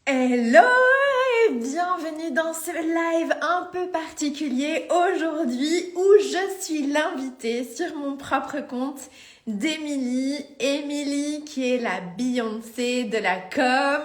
Hello et bienvenue dans ce live un peu particulier aujourd'hui où je suis l'invitée sur mon propre compte d'Émilie. Émilie qui est la Beyoncé de la com.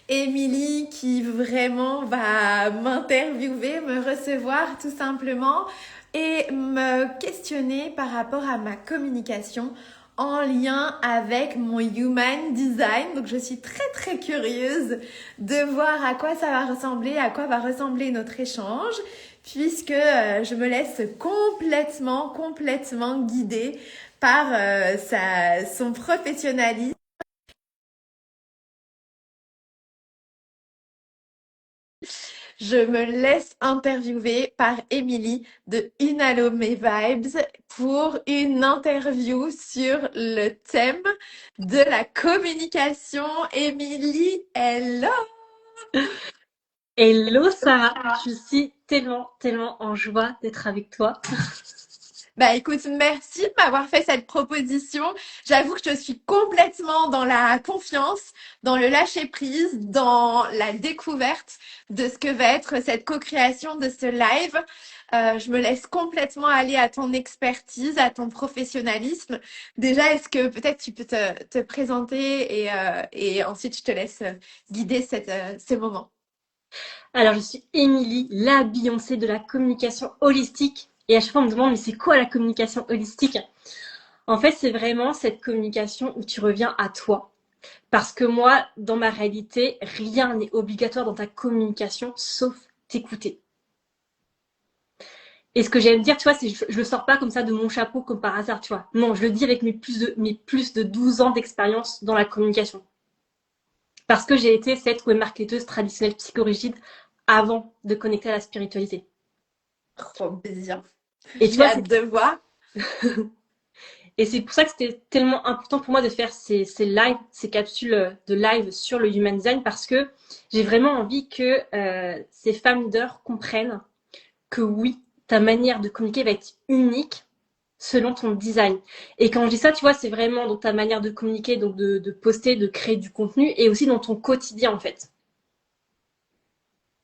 Émilie qui vraiment va m'interviewer, me recevoir tout simplement et me questionner par rapport à ma communication en lien avec mon human design. Donc je suis très curieuse de voir à quoi ça va ressembler, à quoi va ressembler notre échange, puisque je me laisse complètement guider par son professionnalisme. Je me laisse interviewer par Émilie de Inalome Vibes pour une interview sur le thème de la communication. Émilie, hello! Hello Sarah, je suis tellement en joie d'être avec toi. Bah écoute, merci de m'avoir fait cette proposition. J'avoue que je suis complètement dans la confiance, dans le lâcher-prise, dans la découverte de ce que va être cette co-création de ce live. Je me laisse complètement aller à ton expertise, à ton professionnalisme. Déjà, est-ce que peut-être tu peux te présenter et ensuite je te laisse guider ce moment. Alors je suis Émilie, la Beyoncé de la communication holistique. Et à chaque fois on me demande mais c'est quoi la communication holistique? En fait c'est vraiment cette communication où tu reviens à toi. Parce que moi, dans ma réalité, rien n'est obligatoire dans ta communication sauf t'écouter. Et ce que j'aime dire, tu vois, c'est je le sors pas comme ça de mon chapeau comme par hasard, tu vois. Non, je le dis avec mes plus de 12 ans d'expérience dans la communication. Parce que j'ai été cette webmarketeuse traditionnelle psychorigide avant de connecter à la spiritualité. Trop bien. Et tu J'ai vois, hâte de voir. c'est pour ça que c'était tellement important pour moi de faire ces lives, ces capsules de live sur le human design, parce que j'ai vraiment envie que ces femmes leaders comprennent que oui, ta manière de communiquer va être unique selon ton design. Et quand je dis ça, tu vois, c'est vraiment dans ta manière de communiquer, donc de poster, de créer du contenu, et aussi dans ton quotidien en fait.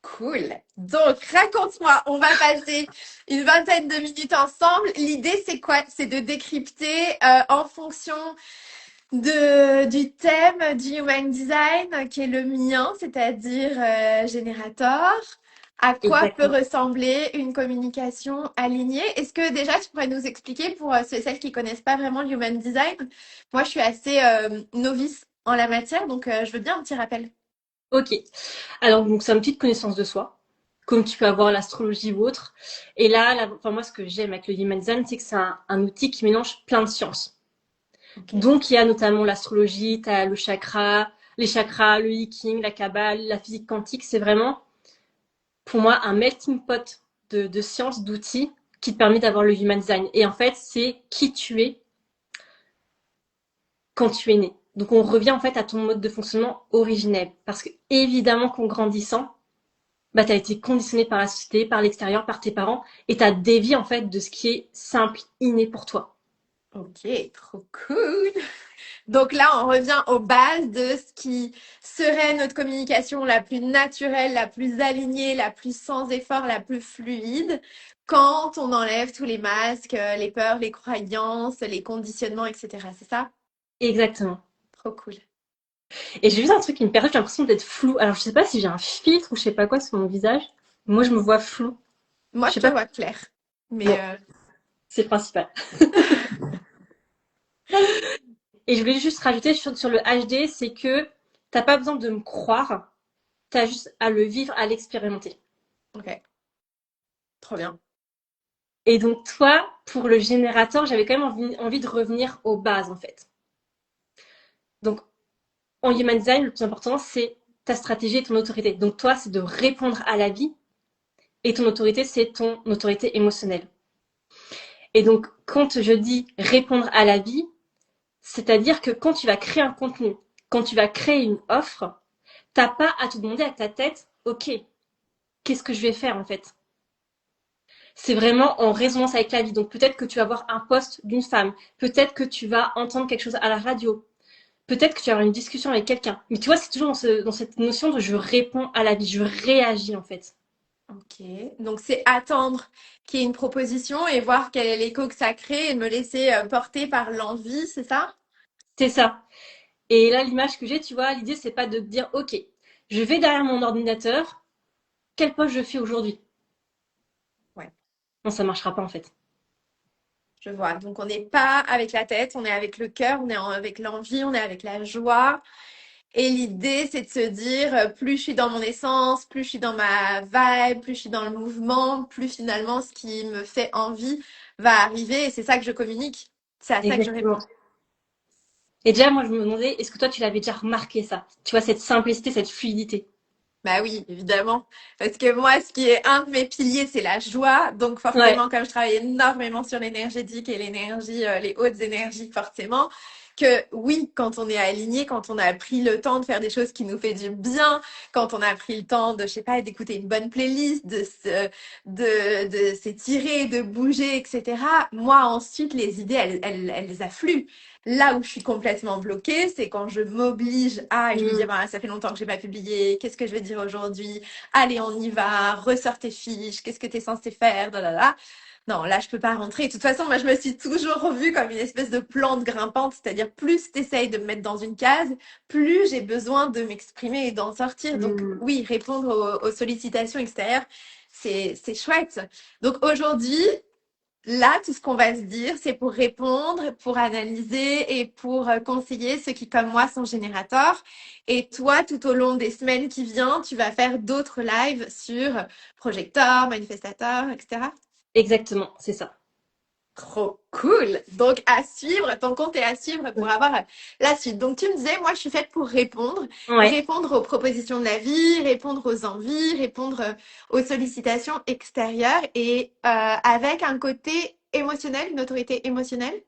Cool. Donc, raconte-moi, on va passer une vingtaine de minutes ensemble. L'idée, c'est quoi? C'est de décrypter en fonction du thème du Human Design qui est le mien, c'est-à-dire générateur. À quoi peut Exactement. ressembler une communication alignée? Est-ce que déjà tu pourrais nous expliquer pour celles qui connaissent pas vraiment le Human Design? Moi, je suis assez novice en la matière, donc je veux bien un petit rappel. Ok. Alors, donc, c'est une petite connaissance de soi, comme tu peux avoir l'astrologie ou autre. Et là, enfin, moi, ce que j'aime avec le Human Design, c'est que c'est un outil qui mélange plein de sciences. Ok. Donc, il y a notamment l'astrologie, t'as le chakra, les chakras, le hiking, la kabbale, la physique quantique. C'est vraiment, pour moi, un melting pot de sciences, d'outils qui te permet d'avoir le Human Design. Et en fait, c'est qui tu es quand tu es né. Donc, on revient en fait à ton mode de fonctionnement originel. Parce que, évidemment, qu'en grandissant, bah, tu as été conditionné par la société, par l'extérieur, par tes parents, et tu as dévié en fait de ce qui est simple, inné pour toi. Ok, trop cool. Donc là, on revient aux bases de ce qui serait notre communication la plus naturelle, la plus alignée, la plus sans effort, la plus fluide, quand on enlève tous les masques, les peurs, les croyances, les conditionnements, etc. C'est ça? Exactement. Trop cool. Et j'ai vu un truc qui me perturbe, j'ai l'impression d'être floue. Alors je sais pas si j'ai un filtre ou je sais pas quoi sur mon visage. Moi je me vois floue. Moi, Je je sais te pas. vois clair. Mais Bon, c'est le principal. Et je voulais juste rajouter sur le HD, c'est que t'as pas besoin de me croire, t'as juste à le vivre, à l'expérimenter. ok, trop bien. Et donc toi, pour le générateur, j'avais quand même envie de revenir aux bases en fait. Donc en human design, le plus important, c'est ta stratégie et ton autorité. Donc toi, c'est de répondre à la vie et ton autorité, c'est ton autorité émotionnelle. Et donc, quand je dis répondre à la vie, c'est-à-dire que quand tu vas créer un contenu, quand tu vas créer une offre, t'as pas à te demander à ta tête, ok, qu'est-ce que je vais faire en fait? C'est vraiment en résonance avec la vie. Donc peut-être que tu vas voir un post d'une femme, peut-être que tu vas entendre quelque chose à la radio, peut-être que tu vas avoir une discussion avec quelqu'un. Mais tu vois, c'est toujours dans cette notion de je réponds à la vie, je réagis en fait. Ok. Donc, c'est attendre qu'il y ait une proposition et voir quel est l'écho que ça crée et me laisser porter par l'envie, c'est ça? C'est ça. Et là, l'image que j'ai, tu vois, l'idée, c'est pas de te dire, OK, je vais derrière mon ordinateur, quel poste je fais aujourd'hui? Ouais, Non, ça marchera pas en fait. je vois. Donc, on n'est pas avec la tête, on est avec le cœur, avec l'envie, on est avec la joie. Et l'idée, c'est de se dire, plus je suis dans mon essence, plus je suis dans ma vibe, plus je suis dans le mouvement, plus finalement ce qui me fait envie va arriver. Et c'est ça que je communique. C'est à ça que je réponds. Exactement. Et déjà, moi, je me demandais, est-ce que toi, tu l'avais déjà remarqué ça? Tu vois, cette simplicité, cette fluidité. Bah oui, évidemment. Parce que moi, ce qui est un de mes piliers, c'est la joie. Donc Ouais. forcément, comme je travaille énormément sur l'énergétique et l'énergie, les hautes énergies, forcément, que oui, quand on est aligné, quand on a pris le temps de faire des choses qui nous fait du bien, quand on a pris le temps de, je sais pas, d'écouter une bonne playlist, de s'étirer, de bouger, etc. Moi, ensuite, les idées, elles affluent. Là où je suis complètement bloquée, c'est quand je m'oblige à, et je me dis, ah Mm, bah, ça fait longtemps que j'ai pas publié, qu'est-ce que je vais dire aujourd'hui? Allez, on y va, ressors tes fiches, qu'est-ce que tu es censé faire? Là. Non, là, je peux pas rentrer. De toute façon, moi, je me suis toujours vue comme une espèce de plante grimpante, c'est-à-dire plus tu essayes de me mettre dans une case, plus j'ai besoin de m'exprimer et d'en sortir. Donc, mm, oui, répondre aux sollicitations extérieures, c'est chouette. Donc, aujourd'hui, là, tout ce qu'on va se dire, c'est pour répondre, pour analyser et pour conseiller ceux qui, comme moi, sont générateurs. Et toi, tout au long des semaines qui viennent, tu vas faire d'autres lives sur projecteurs, manifestateurs, etc. exactement, c'est ça. Trop cool. Donc, à suivre, ton compte est à suivre pour avoir la suite. Donc, tu me disais, moi, je suis faite pour répondre, Ouais, répondre aux propositions de la vie, répondre aux envies, répondre aux sollicitations extérieures et avec un côté émotionnel, une autorité émotionnelle.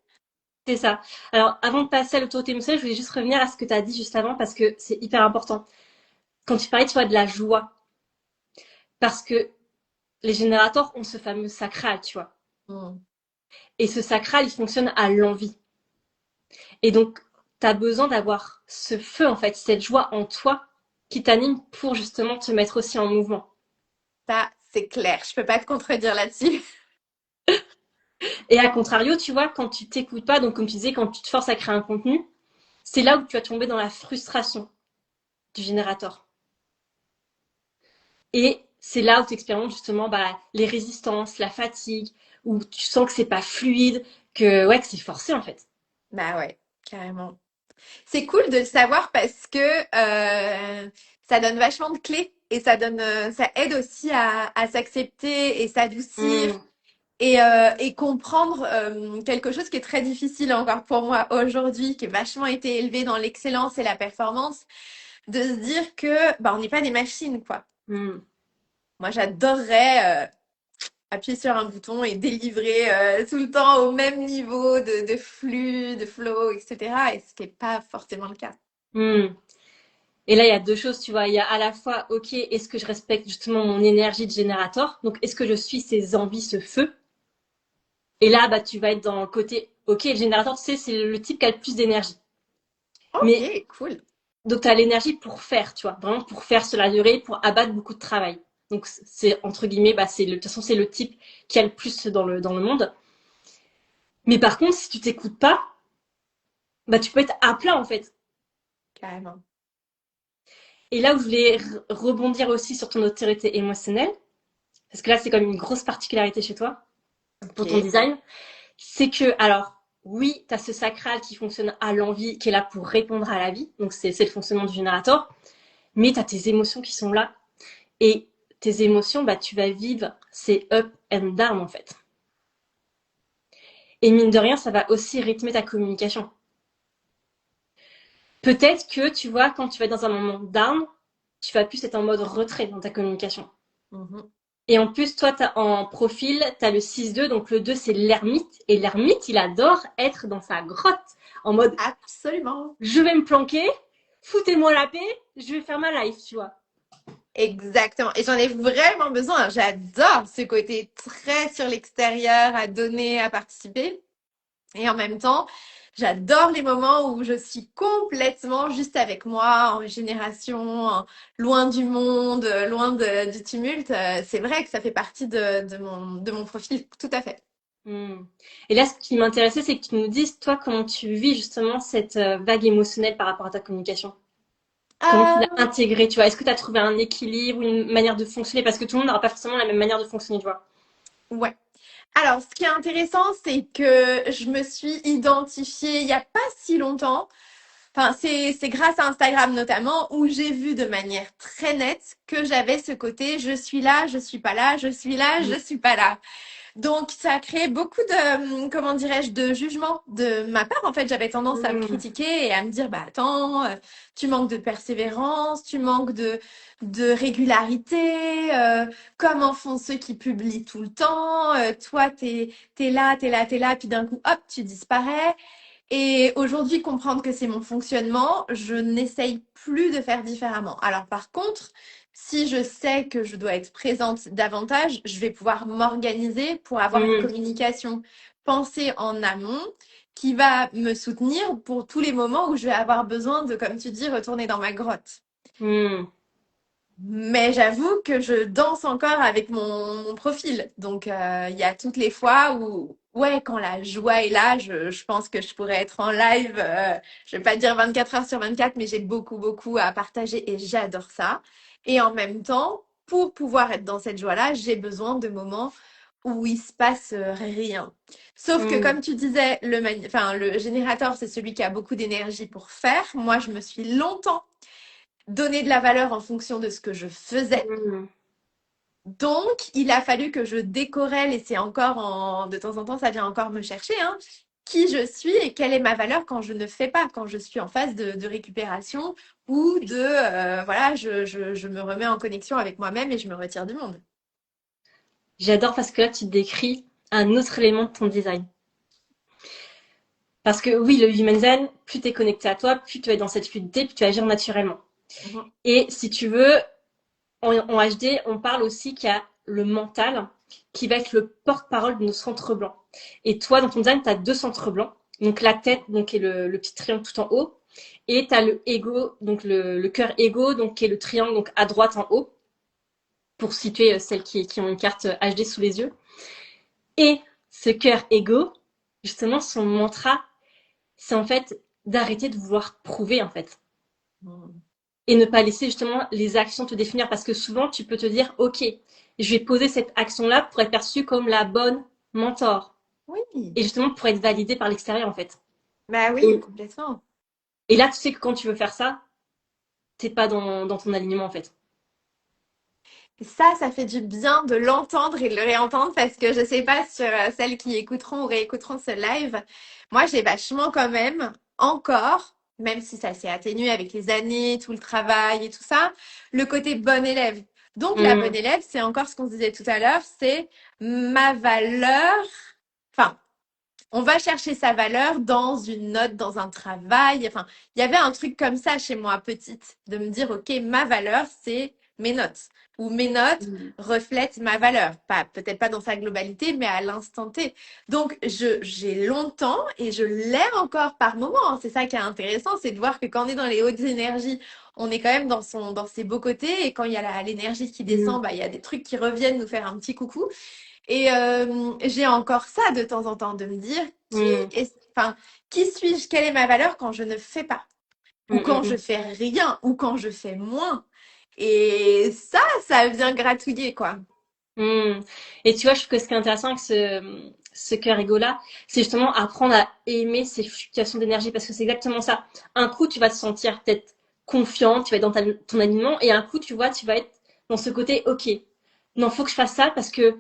c'est ça. Alors, avant de passer à l'autorité émotionnelle, je voulais juste revenir à ce que tu as dit juste avant parce que c'est hyper important. Quand tu parlais, tu vois, de la joie. Parce que les générateurs ont ce fameux sacral, tu vois. Hmm. Et ce sacral, il fonctionne à l'envie. Et donc, tu as besoin d'avoir ce feu, en fait, cette joie en toi qui t'anime pour justement te mettre aussi en mouvement. Ça, c'est clair. Je peux pas te contredire là-dessus. Et à contrario, tu vois, quand tu t'écoutes pas, donc comme tu disais, quand tu te forces à créer un contenu, c'est là où tu vas tomber dans la frustration du générateur. Et c'est là où tu expérimentes justement bah, les résistances, la fatigue, où tu sens que c'est pas fluide, que c'est forcé en fait. Bah ouais, carrément. C'est cool de le savoir parce que ça donne vachement de clés et ça aide aussi à s'accepter et s'adoucir Mmh, et comprendre quelque chose qui est très difficile encore pour moi aujourd'hui, qui est vachement été élevé dans l'excellence et la performance, de se dire que bah, on n'est pas des machines, quoi. mmh, Moi, j'adorerais appuyer sur un bouton et délivrer tout le temps au même niveau de flux, de flow, etc. Et ce qui n'est pas forcément le cas. mmh. Et là, il y a deux choses, tu vois. Il y a à la fois, ok, est-ce que je respecte justement mon énergie de générateur? Donc, est-ce que je suis ces envies, ce feu? Et là, bah, tu vas être dans le côté, ok, le générateur, tu sais, c'est le type qui a le plus d'énergie. Mais Ok, cool. donc, tu as l'énergie pour faire, tu vois, vraiment pour faire sur la durée, pour abattre beaucoup de travail. Donc, c'est entre guillemets, bah, de toute façon, c'est le type qui a le plus dans le monde. Mais par contre, si tu t'écoutes pas, bah, tu peux être à plat, en fait. Carrément. Et là où je voulais rebondir aussi sur ton autorité émotionnelle, parce que là, c'est comme une grosse particularité chez toi, pour ton Ok. design, c'est que, alors, oui, tu as ce sacral qui fonctionne à l'envie, qui est là pour répondre à la vie, donc c'est le fonctionnement du générateur, mais tu as tes émotions qui sont là, et tes émotions, bah, tu vas vivre ces up and down, en fait. Et mine de rien, ça va aussi rythmer ta communication. Peut-être que, tu vois, quand tu vas être dans un moment down, tu vas plus être en mode retrait dans ta communication. Mhm. Et en plus, toi, en profil, tu as le 6-2, donc le 2, c'est l'ermite. Et l'ermite, il adore être dans sa grotte, en mode, Absolument. je vais me planquer, foutez-moi la paix, je vais faire ma life, tu vois. Exactement. Et j'en ai vraiment besoin. J'adore ce côté très sur l'extérieur, à donner, à participer. Et en même temps, J'adore les moments où je suis complètement juste avec moi, en génération, loin du monde, loin du tumulte. C'est vrai que ça fait partie de mon profil, tout à fait. Hmm. Et là, ce qui m'intéressait, c'est que tu nous dises, toi, comment tu vis justement cette vague émotionnelle par rapport à ta communication. Comment tu l'as Euh, intégrée, tu vois? Est-ce que tu as trouvé un équilibre, une manière de fonctionner? Parce que tout le monde n'aura pas forcément la même manière de fonctionner, tu vois. ouais. Alors, ce qui est intéressant, c'est que je me suis identifiée il n'y a pas si longtemps. Enfin, c'est grâce à Instagram notamment où j'ai vu de manière très nette que j'avais ce côté je suis là, je suis pas là, je suis là, je suis pas là. Donc, ça a créé beaucoup de, comment dirais-je, de jugement de ma part. En fait, j'avais tendance à me Hmm. critiquer et à me dire, bah attends, tu manques de persévérance, tu manques de régularité. Comment font ceux qui publient tout le temps? Toi, t'es là, t'es là, t'es là, puis d'un coup, hop, tu disparais. Et aujourd'hui, comprendre que c'est mon fonctionnement, je n'essaye plus de faire différemment. Alors par contre, si je sais que je dois être présente davantage, je vais pouvoir m'organiser pour avoir une Hmm. communication pensée en amont qui va me soutenir pour tous les moments où je vais avoir besoin de, comme tu dis, retourner dans ma grotte. Hmm. Mais j'avoue que je danse encore avec mon profil. Donc, il y a toutes les fois où, ouais, quand la joie est là, je pense que je pourrais être en live. Je vais pas dire 24 heures sur 24, mais j'ai beaucoup, beaucoup à partager et j'adore ça. Et en même temps, pour pouvoir être dans cette joie-là, j'ai besoin de moments où il se passe rien. Sauf que, Hmm. comme tu disais, enfin, le générateur, c'est celui qui a beaucoup d'énergie pour faire. Moi, je me suis longtemps donner de la valeur en fonction de ce que je faisais. Hmm. Donc, il a fallu que je décorrèle, et c'est encore de temps en temps, ça vient encore me chercher, hein, qui je suis et quelle est ma valeur quand je ne fais pas, quand je suis en phase de récupération ou voilà, je me remets en connexion avec moi-même et je me retire du monde. J'adore parce que là, tu décris un autre élément de ton design. Parce que oui, le human design, plus tu es connecté à toi, plus tu es dans cette fluidité, plus tu agir naturellement. Mhm. Et si tu veux, en HD, on parle aussi qu'il y a le mental qui va être le porte-parole de nos centres blancs. Et toi, dans ton design, tu as deux centres blancs. Donc la tête, donc, qui est le petit triangle tout en haut. Et tu as le ego, donc le cœur ego, donc, qui est le triangle donc, à droite en haut, pour situer celles qui ont une carte HD sous les yeux. Et ce cœur ego, justement, son mantra, c'est en fait d'arrêter de vouloir prouver, en fait. Et ne pas laisser justement les actions te définir parce que souvent tu peux te dire ok, je vais poser cette action là pour être perçue comme la bonne mentor Oui, et justement pour être validée par l'extérieur en fait. bah oui, et, complètement. et là tu sais que quand tu veux faire ça, t'es pas dans ton alignement en fait. Ça fait du bien de l'entendre et de le réentendre parce que je sais pas sur celles qui écouteront ou réécouteront ce live. Moi, j'ai vachement quand même encore, même si ça s'est atténué avec les années, tout le travail et tout ça, le côté bon élève. Donc, la bonne Mmh, élève, c'est encore ce qu'on se disait tout à l'heure, c'est ma valeur. Enfin, on va chercher sa valeur dans une note, dans un travail. Enfin, il y avait un truc comme ça chez moi, petite, de me dire, OK, ma valeur, c'est mes notes. Ou mes notes mmh, reflètent ma valeur. Pas, peut-être pas dans sa globalité, mais à l'instant T. Donc, j'ai longtemps, et je l'ai encore par moment, hein. C'est ça qui est intéressant, c'est de voir que quand on est dans les hautes énergies, on est quand même dans ses beaux côtés. Et quand il y a l'énergie qui mmh, descend, bah, il y a des trucs qui reviennent nous faire un petit coucou. Et j'ai encore ça de temps en temps, de me dire mmh, enfin, qui suis-je, quelle est ma valeur quand je ne fais pas, ou mmh, quand je mmh, fais rien, ou quand je fais moins. Et ça vient gratouiller, quoi. mmh. Et tu vois, je trouve que ce qui est intéressant avec ce cœur égo là, c'est justement apprendre à aimer ces fluctuations d'énergie parce que c'est exactement ça. Un coup, tu vas te sentir peut-être confiante, tu vas être dans ton alignement, et un coup, tu vois, tu vas être dans ce côté, ok, non, faut que je fasse ça parce que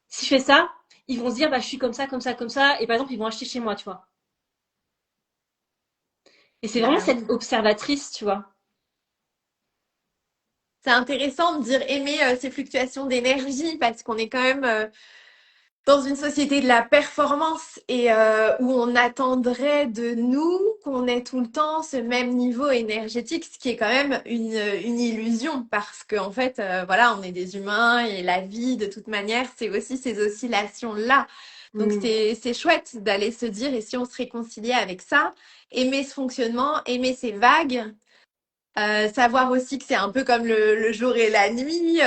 si je fais ça, ils vont se dire, bah, je suis comme ça, comme ça, comme ça, et par exemple, ils vont acheter chez moi, tu vois. Et c'est vraiment Bah cette oui. observatrice, tu vois. C'est intéressant de dire aimer ces fluctuations d'énergie parce qu'on est quand même dans une société de la performance et où on attendrait de nous qu'on ait tout le temps ce même niveau énergétique, ce qui est quand même une illusion parce qu'en fait, voilà, on est des humains et la vie, de toute manière, c'est aussi ces oscillations-là. Donc Mm. c'est chouette d'aller se dire, et si on se réconciliait avec ça, aimer ce fonctionnement, aimer ces vagues, savoir aussi que c'est un peu comme le jour et la nuit,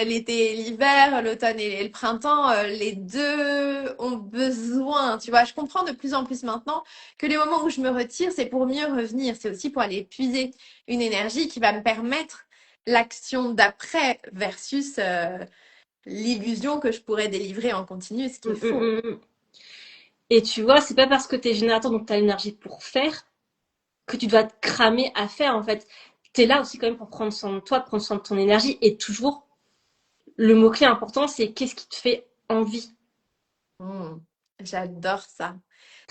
l'été et l'hiver, l'automne et le printemps, les deux ont besoin, tu vois. Je comprends de plus en plus maintenant que les moments où je me retire, c'est pour mieux revenir. C'est aussi pour aller puiser une énergie qui va me permettre l'action d'après versus l'illusion que je pourrais délivrer en continu, ce qui Mm, est mm, faux. mm, mm. Et tu vois, c'est pas parce que t'es générateur, donc t'as l'énergie pour faire, que tu dois te cramer à faire, en fait. T'es là aussi quand même pour prendre soin de toi, prendre soin de ton énergie. Et toujours, le mot-clé important, c'est qu'est-ce qui te fait envie. Hmm, j'adore ça.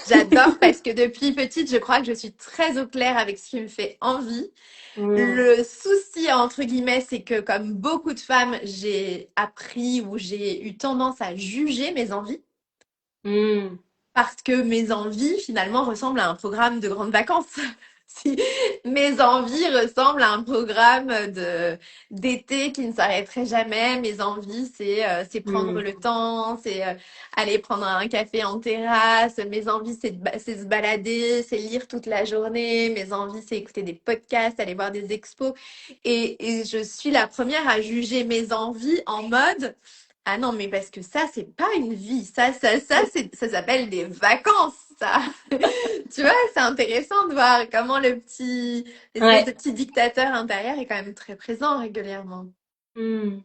J'adore parce que depuis petite, je crois que je suis très au clair avec ce qui me fait envie. Mm, Le souci, entre guillemets, c'est que comme beaucoup de femmes, j'ai appris ou j'ai eu tendance à juger mes envies mm, parce que mes envies, finalement, ressemblent à un programme de grandes vacances. Si mes envies ressemblent à un programme de d'été qui ne s'arrêterait jamais, mes envies, c'est prendre mm, le temps, c'est aller prendre un café en terrasse. Mes envies, c'est se balader, c'est lire toute la journée. Mes envies, c'est écouter des podcasts, aller voir des expos. Et je suis la première à juger mes envies en mode ah non, mais parce que ça, c'est pas une vie. Ça s'appelle des vacances, ça. Tu vois, c'est intéressant de voir comment l'espèce de ouais. petit dictateur intérieur est quand même très présent régulièrement. Mm.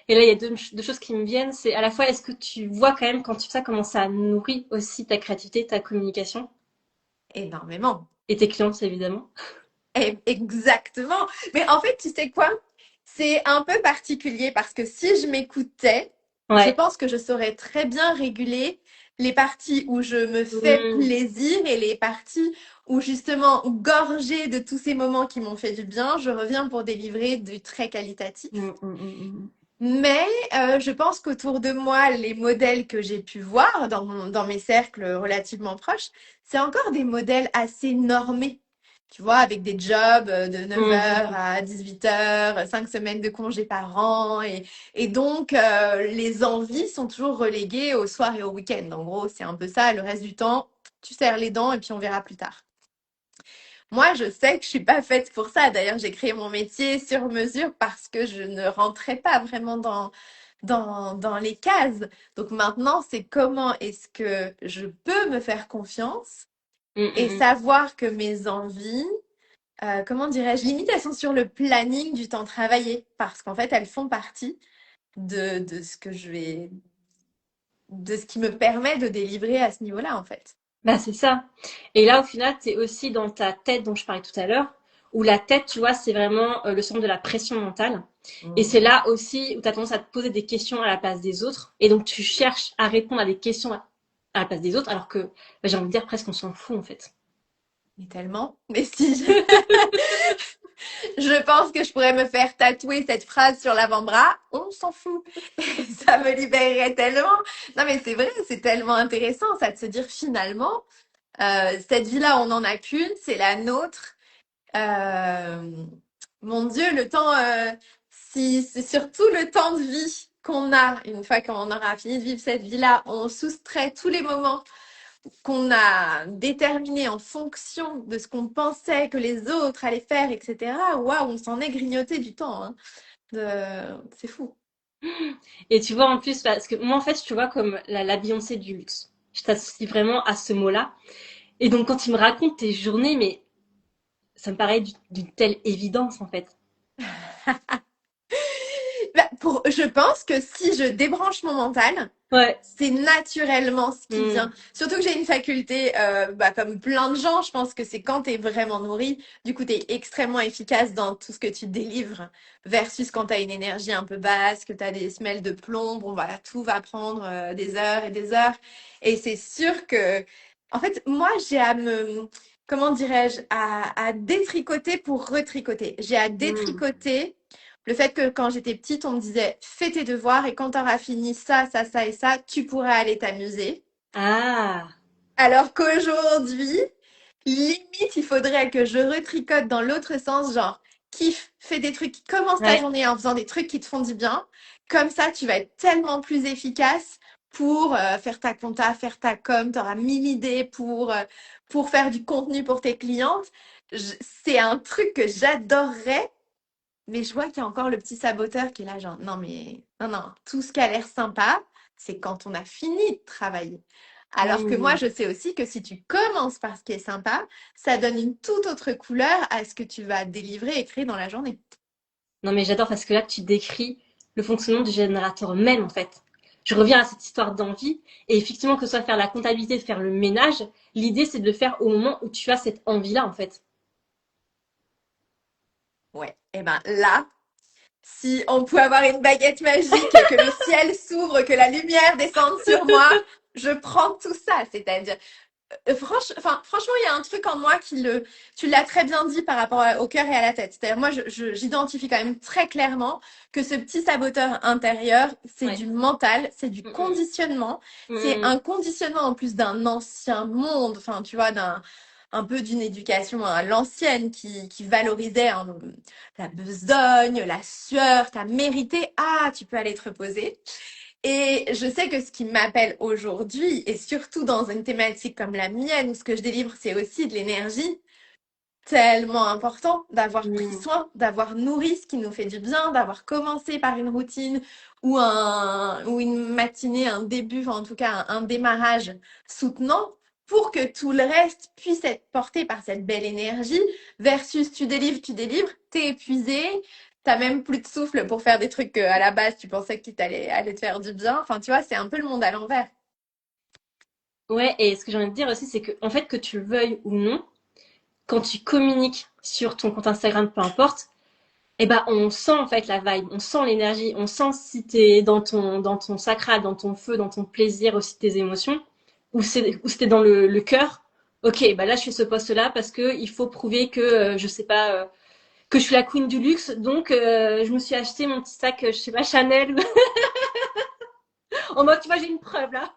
Et là, il y a deux choses qui me viennent. C'est à la fois, est-ce que tu vois quand même quand tu fais ça, comment ça nourrit aussi ta créativité, ta communication Énormément. et tes clientes, évidemment. Exactement. Mais en fait, tu sais quoi? C'est un peu particulier parce que si je m'écoutais, je Ouais. pense que je saurais très bien réguler les parties où je me fais Mm, plaisir et les parties où justement, gorgée de tous ces moments qui m'ont fait du bien, je reviens pour délivrer du très qualitatif. mm, mm, mm, Mais je pense qu'autour de moi, les modèles que j'ai pu voir dans mes cercles relativement proches, c'est encore des modèles assez normés. Tu vois, avec des jobs de mm, 9 heures mm. à 18 heures, 5 semaines de congés par an. Et donc, les envies sont toujours reléguées au soir et au week-end. En gros, c'est un peu ça. Le reste du temps, tu serres les dents et puis on verra plus tard. Moi, je sais que je suis pas faite pour ça. D'ailleurs, j'ai créé mon métier sur mesure parce que je ne rentrais pas vraiment dans les cases. Donc maintenant, c'est comment est-ce que je peux me faire confiance Mm, et mm, mm. savoir que mes envies, comment dirais-je, limite, elles sont sur le planning du temps travaillé parce qu'en fait, elles font partie de ce que je vais, de ce qui me permet de délivrer à ce niveau-là, en fait. Bah, c'est ça. Et là, au final, tu es aussi dans ta tête dont je parlais tout à l'heure, où la tête, tu vois, c'est vraiment le centre de la pression mentale. Et c'est Mm. là aussi où tu as tendance à te poser des questions à la place des autres. Et donc, tu cherches à répondre à des questions à la place des autres, alors que, bah, j'ai envie de dire, presque on s'en fout, en fait. Mais tellement. Mais si, je pense que je pourrais me faire tatouer cette phrase sur l'avant-bras. On s'en fout. Ça me libérerait tellement. Non, mais c'est vrai, c'est tellement intéressant, ça, de se dire finalement, cette vie-là, on n'en a qu'une, c'est la nôtre. Euh, Mon Dieu, le temps, si c'est surtout le temps de vie qu'on a, une fois qu'on aura fini de vivre cette vie-là, on soustrait tous les moments qu'on a déterminés en fonction de ce qu'on pensait que les autres allaient faire, etc. Waouh, on s'en est grignoté du temps, hein. C'est fou. Et tu vois, en plus, parce que moi, en fait, tu vois, comme la Beyoncé du luxe. Je t'associe vraiment à ce mot-là. Et donc, quand il me raconte tes journées, mais ça me paraît d'une telle évidence, en fait. Bah, je pense que si je débranche mon mental, Ouais. c'est naturellement ce qui vient. Mm. Surtout que j'ai une faculté, bah, comme plein de gens, je pense que c'est quand tu es vraiment nourri, du coup tu es extrêmement efficace dans tout ce que tu délivres, versus quand tu as une énergie un peu basse, que tu as des semelles de plomb, bon voilà, tout va prendre des heures et des heures. Et c'est sûr que, en fait, moi j'ai à me, comment dirais-je, à détricoter pour retricoter. J'ai à Mm. détricoter le fait que quand j'étais petite, on me disait fais tes devoirs et quand tu auras fini ça, ça, ça et ça, tu pourras aller t'amuser. Ah. Alors qu'aujourd'hui, limite, il faudrait que je retricote dans l'autre sens, genre kiffe, fais des trucs, commence ta Ouais. journée en faisant des trucs qui te font du bien. Comme ça, tu vas être tellement plus efficace pour faire ta compta, faire ta com, tu auras 1000 idées pour faire du contenu pour tes clientes. C'est un truc que j'adorerais, mais je vois qu'il y a encore le petit saboteur qui est là, genre, non, mais non, non, tout ce qui a l'air sympa, c'est quand on a fini de travailler. Alors que moi, Hmm. je sais aussi que si tu commences par ce qui est sympa, ça donne une toute autre couleur à ce que tu vas délivrer et créer dans la journée. Non, mais j'adore parce que là, tu décris le fonctionnement du générateur même, en fait. Je reviens à cette histoire d'envie. Et effectivement, que ce soit faire la comptabilité, de faire le ménage, l'idée, c'est de le faire au moment où tu as cette envie-là, en fait. Ouais, et ben là, si on pouvait avoir une baguette magique et que le ciel s'ouvre, que la lumière descende sur moi, je prends tout ça. C'est-à-dire, franchement, il y a un truc en moi tu l'as très bien dit par rapport au cœur et à la tête. C'est-à-dire, moi, j'identifie quand même très clairement que ce petit saboteur intérieur, c'est Ouais. du mental, c'est du Mm, conditionnement. mm, C'est mm, un conditionnement en plus d'un ancien monde, enfin, tu vois, un peu d'une éducation à l'ancienne qui valorisait la besogne, la sueur, t'as mérité, ah, tu peux aller te reposer. Et je sais que ce qui m'appelle aujourd'hui, et surtout dans une thématique comme la mienne, où ce que je délivre, c'est aussi de l'énergie, tellement important d'avoir pris mm, soin, d'avoir nourri ce qui nous fait du bien, d'avoir commencé par une routine ou une matinée, un début, enfin, en tout cas un démarrage soutenant pour que tout le reste puisse être porté par cette belle énergie versus tu délivres, t'es épuisé, t'as même plus de souffle pour faire des trucs que à la base tu pensais qu'ils allaient te faire du bien. Enfin, tu vois, c'est un peu le monde à l'envers. Ouais, et ce que j'ai envie de dire aussi, c'est que, en fait, que tu le veuilles ou non, quand tu communiques sur ton compte Instagram, peu importe, eh ben, on sent en fait la vibe, on sent l'énergie, on sent si t'es dans ton sacral, dans ton feu, dans ton plaisir, aussi tes émotions, ou si t'es dans le cœur. Ok, bah là je fais ce poste-là parce que il faut prouver que je sais pas que je suis la queen du luxe, donc je me suis acheté mon petit sac, je sais pas Chanel, en mode tu vois j'ai une preuve là.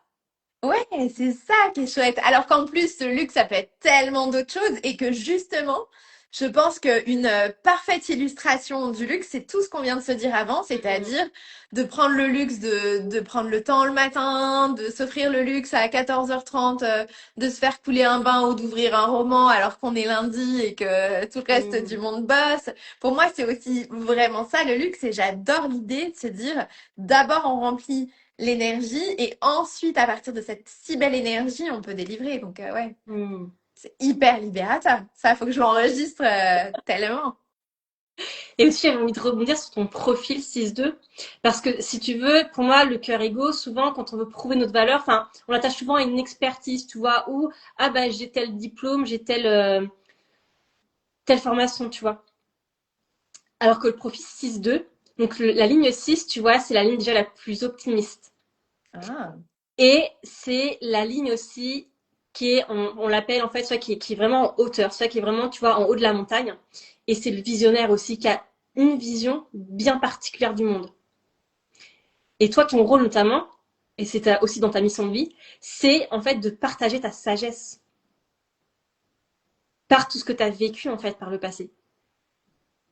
Ouais, c'est ça qui est chouette. Alors qu'en plus, ce luxe, ça peut être tellement d'autres choses et que justement, je pense qu'une parfaite illustration du luxe, c'est tout ce qu'on vient de se dire avant, Mm, c'est-à-dire de prendre le luxe de prendre le temps le matin, de s'offrir le luxe à 14h30, de se faire couler un bain ou d'ouvrir un roman alors qu'on est lundi et que tout le reste du mm, monde bosse. Pour moi, c'est aussi vraiment ça le luxe et j'adore l'idée de se dire, d'abord on remplit l'énergie et ensuite à partir de cette si belle énergie on peut délivrer donc ouais, mm. c'est hyper libérateur, ça faut que je l'enregistre tellement. Et aussi, j'avais envie de rebondir sur ton profil 6-2. Parce que si tu veux, pour moi, le cœur égo, souvent, quand on veut prouver notre valeur, enfin, on l'attache souvent à une expertise, tu vois, ou, ah bah, j'ai tel diplôme, j'ai telle formation, tu vois. Alors que le profil 6-2, donc la ligne 6, tu vois, c'est la ligne déjà la plus optimiste. Ah, Et c'est la ligne aussi qui est, on l'appelle en fait, soit qui est vraiment en hauteur, soit qui est vraiment, tu vois, en haut de la montagne. Et c'est le visionnaire aussi qui a une vision bien particulière du monde. Et toi, ton rôle notamment, et c'est aussi dans ta mission de vie, c'est en fait de partager ta sagesse par tout ce que tu as vécu en fait par le passé.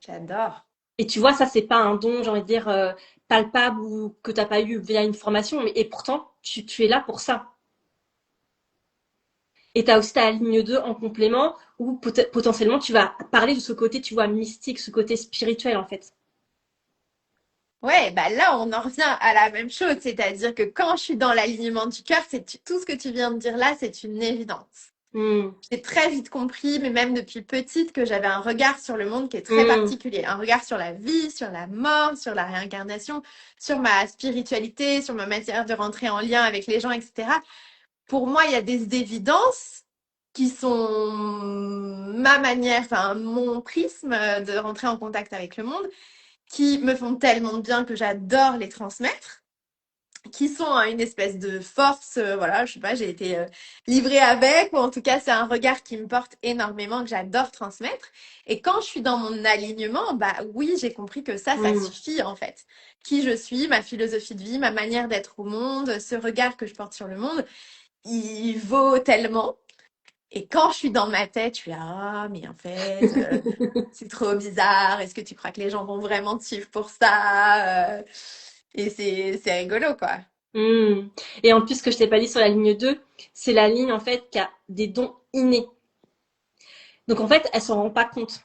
j'adore. Et tu vois, ça, c'est pas un don, j'ai envie de dire, palpable ou que t'as pas eu via une formation, mais, et pourtant, tu es là pour ça. Et tu as aussi ta ligne 2 en complément où potentiellement tu vas parler de ce côté, tu vois, mystique, ce côté spirituel en fait. Ouais, bah là on en revient à la même chose, c'est-à-dire que quand je suis dans l'alignement du cœur, tout ce que tu viens de dire là, c'est une évidence. Mmh. J'ai très vite compris, mais même depuis petite, que j'avais un regard sur le monde qui est très Mmh. particulier. Un regard sur la vie, sur la mort, sur la réincarnation, sur ma spiritualité, sur ma manière de rentrer en lien avec les gens, etc. Pour moi, il y a des évidences qui sont ma manière, enfin mon prisme de rentrer en contact avec le monde, qui me font tellement de bien que j'adore les transmettre, qui sont une espèce de force, voilà, je sais pas, j'ai été livrée avec, ou en tout cas c'est un regard qui me porte énormément, que j'adore transmettre. Et quand je suis dans mon alignement, bah oui, j'ai compris que ça Mmh. suffit en fait. Qui je suis, ma philosophie de vie, ma manière d'être au monde, ce regard que je porte sur le monde, il vaut tellement. Et quand je suis dans ma tête, je suis là, ah, mais en fait, c'est trop bizarre. Est-ce que tu crois que les gens vont vraiment te suivre pour ça? Et c'est rigolo, quoi. Hmm. Et en plus, ce que je t'ai pas dit sur la ligne 2, c'est la ligne en fait qui a des dons innés. Donc en fait, elle s'en rend pas compte.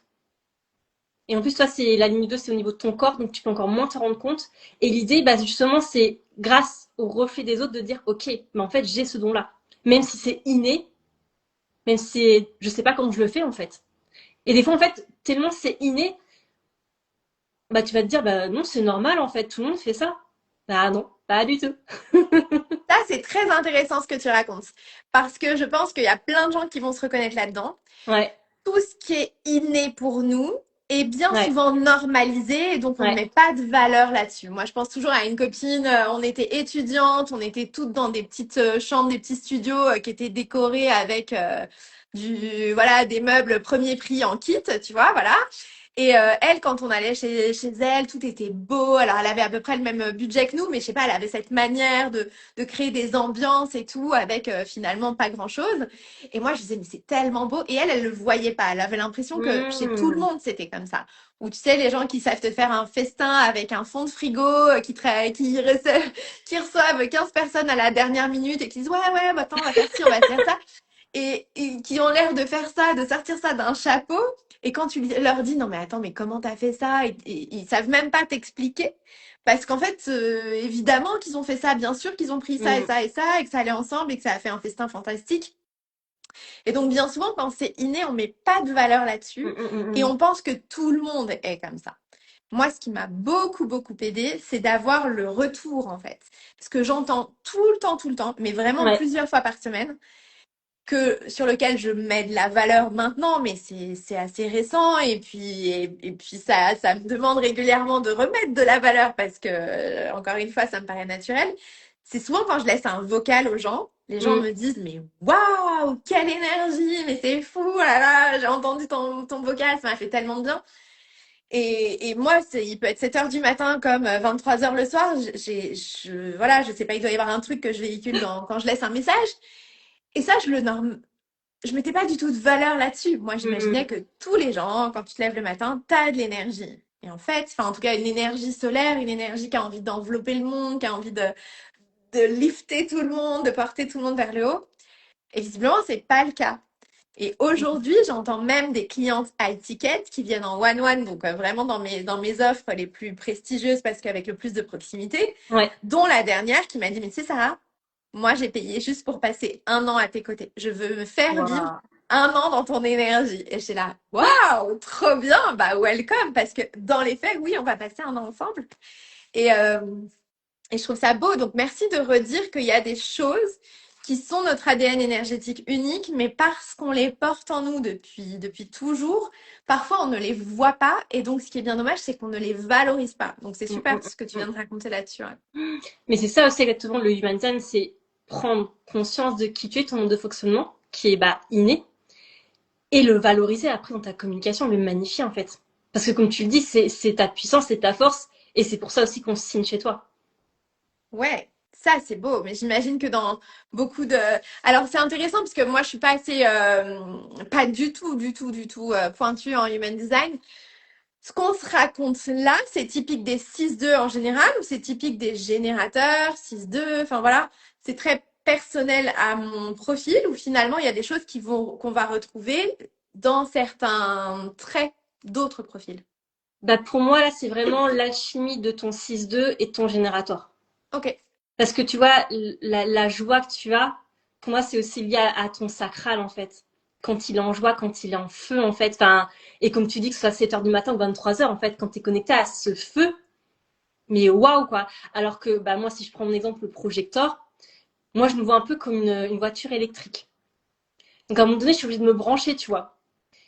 Et en plus, toi, c'est la ligne 2, c'est au niveau de ton corps, donc tu peux encore moins te rendre compte. Et l'idée, bah, justement, c'est grâce au reflet des autres de dire, ok, mais en fait, j'ai ce don-là. Même si c'est inné, même si je sais pas comment je le fais, en fait. Et des fois, en fait, tellement c'est inné, bah, tu vas te dire, bah, non, c'est normal, en fait, tout le monde fait ça. Bah, non, pas du tout. Ça, c'est très intéressant ce que tu racontes. Parce que je pense qu'il y a plein de gens qui vont se reconnaître là-dedans. Ouais, Tout ce qui est inné pour nous est bien ouais, souvent normalisé et donc on ne ouais, met pas de valeur là-dessus. Moi, je pense toujours à une copine, on était étudiantes, on était toutes dans des petites chambres, des petits studios qui étaient décorés avec voilà, des meubles premier prix en kit, tu vois, voilà. Et elle, quand on allait chez elle, tout était beau. Alors, elle avait à peu près le même budget que nous, mais je sais pas, elle avait cette manière de créer des ambiances et tout avec finalement pas grand-chose. Et moi, je disais, mais c'est tellement beau. Et elle le voyait pas. Elle avait l'impression que chez tout le mmh, monde, c'était comme ça. Ou tu sais, les gens qui savent te faire un festin avec un fond de frigo, qui reçoivent 15 personnes à la dernière minute et qui disent, ouais, ouais, maintenant, on va faire ci, on va faire ça. Et qui ont l'air de faire ça, de sortir ça d'un chapeau. Et quand tu leur dis, non, mais attends, mais comment t'as fait ça? Et ils savent même pas t'expliquer. Parce qu'en fait, évidemment qu'ils ont fait ça, bien sûr qu'ils ont pris ça et mmh, ça et ça, et que ça allait ensemble et que ça a fait un festin fantastique. Et donc, bien souvent, quand c'est inné, on met pas de valeur là-dessus mmh, mmh, et mmh. on pense que tout le monde est comme ça. Moi, ce qui m'a beaucoup, beaucoup aidé, c'est d'avoir le retour, en fait. Parce que j'entends tout le temps, mais vraiment Ouais, plusieurs fois par semaine, sur lequel je mets de la valeur maintenant, mais c'est assez récent. Et puis ça me demande régulièrement de remettre de la valeur parce que, encore une fois, ça me paraît naturel. C'est souvent quand je laisse un vocal aux gens, les gens mmh, me disent, mais waouh, quelle énergie, mais c'est fou, oh là là, j'ai entendu ton vocal, ça m'a fait tellement de bien. Et moi, il peut être 7 heures du matin comme 23 heures le soir. Voilà, je sais pas, il doit y avoir un truc que je véhicule quand je laisse un message. Et ça, je mettais pas du tout de valeur là-dessus. Moi, mmh, j'imaginais que tous les gens, quand tu te lèves le matin, t'as de l'énergie. Et en fait, enfin, en tout cas, une énergie solaire, une énergie qui a envie d'envelopper le monde, qui a envie de lifter tout le monde, de porter tout le monde vers le haut. Et visiblement, c'est pas le cas. Et mmh. aujourd'hui, j'entends même des clientes high ticket qui viennent en one-one, donc vraiment dans mes offres les plus prestigieuses parce qu'avec le plus de proximité, Ouais. dont la dernière qui m'a dit, mais tu sais, Sarah, moi, j'ai payé juste pour passer un an à tes côtés. Je veux me faire vivre Waouh. un an dans ton énergie. Et j'étais là, waouh, trop bien, bah welcome, parce que dans les faits, oui, on va passer un an ensemble. Et, euh, et je trouve ça beau. Donc, merci de redire qu'il y a des choses qui sont notre ADN énergétique unique, mais parce qu'on les porte en nous depuis toujours, parfois on ne les voit pas. Et donc, ce qui est bien dommage, c'est qu'on ne les valorise pas. Donc, c'est Mmh, super mmh, ce que tu mmh. viens de raconter là-dessus, hein. Mais c'est ça aussi exactement le human design, c'est prendre conscience de qui tu es, ton mode de fonctionnement, qui est bah, inné, et le valoriser après dans ta communication, le magnifier en fait. Parce que comme tu le dis, c'est ta puissance, c'est ta force, et c'est pour ça aussi qu'on se signe chez toi. Ouais, ça c'est beau, mais j'imagine que dans beaucoup de... Alors c'est intéressant parce que moi je suis pas assez, pas du tout pointue en human design. Ce qu'on se raconte là, c'est typique des 6-2 en général ou c'est typique des générateurs 6-2, enfin voilà, c'est très personnel à mon profil ou finalement il y a des choses qu'on va retrouver dans certains traits d'autres profils. Bah, pour moi, là, c'est vraiment l'alchimie de ton 6-2 et de ton générateur. Ok, Parce que tu vois, la joie que tu as, pour moi, c'est aussi lié à ton sacral, en fait. Quand il est en joie, quand il est en feu, en fait. Enfin, et comme tu dis, que ce soit 7 heures du matin ou 23 heures, en fait, quand tu es connecté à ce feu, mais waouh, quoi. Alors que, bah, moi, si je prends mon exemple, le projecteur, moi, je me vois un peu comme une voiture électrique. Donc, à un moment donné, je suis obligée de me brancher, tu vois.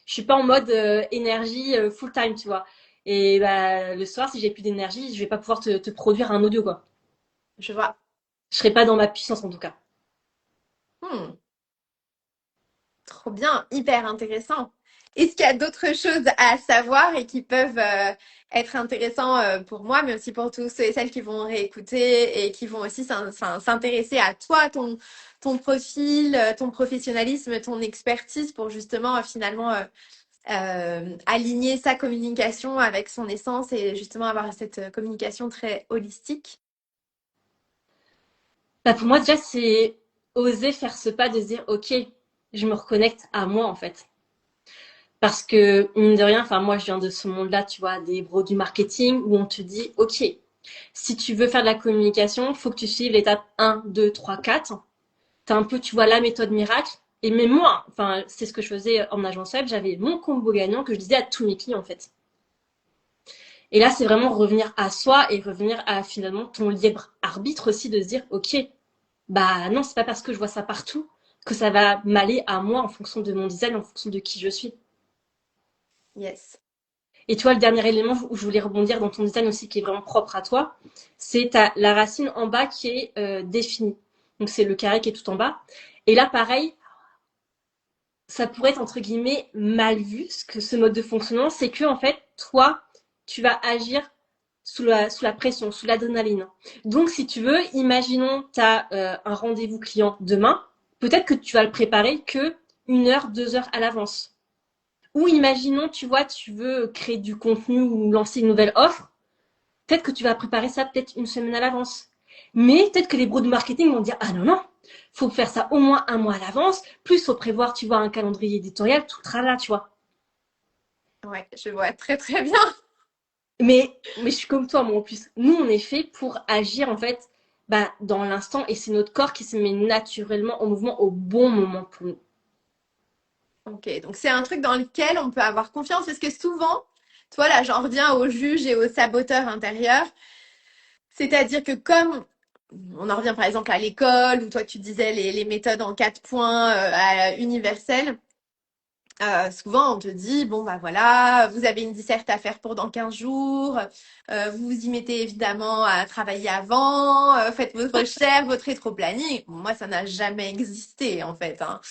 Je suis pas en mode énergie full time, tu vois. Et bah, le soir, si j'ai plus d'énergie, je vais pas pouvoir te produire un audio, quoi. je vois. Je serai pas dans ma puissance, en tout cas. Hmm. Trop bien, hyper intéressant. Est-ce qu'il y a d'autres choses à savoir et qui peuvent être intéressants pour moi, mais aussi pour tous ceux et celles qui vont réécouter et qui vont aussi s'intéresser à toi, ton profil, ton professionnalisme, ton expertise pour justement finalement aligner sa communication avec son essence et justement avoir cette communication très holistique? Bah, pour moi, déjà, c'est oser faire ce pas de se dire, OK, je me reconnecte à moi, en fait. Parce que, mine de rien, enfin, moi, je viens de ce monde-là, tu vois, des bros du marketing, où on te dit, OK, si tu veux faire de la communication, il faut que tu suives l'étape 1, 2, 3, 4. T'as un peu, tu vois, la méthode miracle. Et même moi, enfin, c'est ce que je faisais en agence web, j'avais mon combo gagnant que je disais à tous mes clients, en fait. Et là, c'est vraiment revenir à soi et revenir à finalement ton libre arbitre aussi de se dire, OK, bah non, c'est pas parce que je vois ça partout que ça va m'aller à moi en fonction de mon design, en fonction de qui je suis. Yes. Et tu vois, le dernier élément où je voulais rebondir dans ton design aussi, qui est vraiment propre à toi, c'est la racine en bas qui est définie. Donc c'est le carré qui est tout en bas. Et là, pareil, ça pourrait être entre guillemets mal vu, ce mode de fonctionnement, c'est que en fait, toi, tu vas agir sous la pression, sous l'adrénaline. Donc, si tu veux, imaginons, tu as un rendez-vous client demain, peut-être que tu vas le préparer que 1 heure, 2 heures à l'avance. Ou imaginons, tu vois, tu veux créer du contenu ou lancer une nouvelle offre, peut-être que tu vas préparer ça peut-être 1 semaine à l'avance. Mais peut-être que les bros de marketing vont dire, ah non, non, faut faire ça au moins 1 mois à l'avance, plus faut prévoir, tu vois, un calendrier éditorial, tout tralala, tu vois. Ouais, je vois très très bien. Mais je suis comme toi, moi, en plus. Nous, on est fait pour agir, en fait, bah, dans l'instant, et c'est notre corps qui se met naturellement en mouvement au bon moment pour nous. Ok, donc c'est un truc dans lequel on peut avoir confiance parce que souvent, toi là, j'en reviens au juge et au saboteur intérieur. C'est-à-dire que comme on en revient par exemple à l'école, où toi tu disais les méthodes en 4 points universelles, souvent, on te dit, bon, bah voilà, vous avez une disserte à faire pour dans 15 jours, vous vous y mettez évidemment à travailler avant, faites votre recherche, votre rétro-planning. Bon, moi, ça n'a jamais existé, en fait, hein.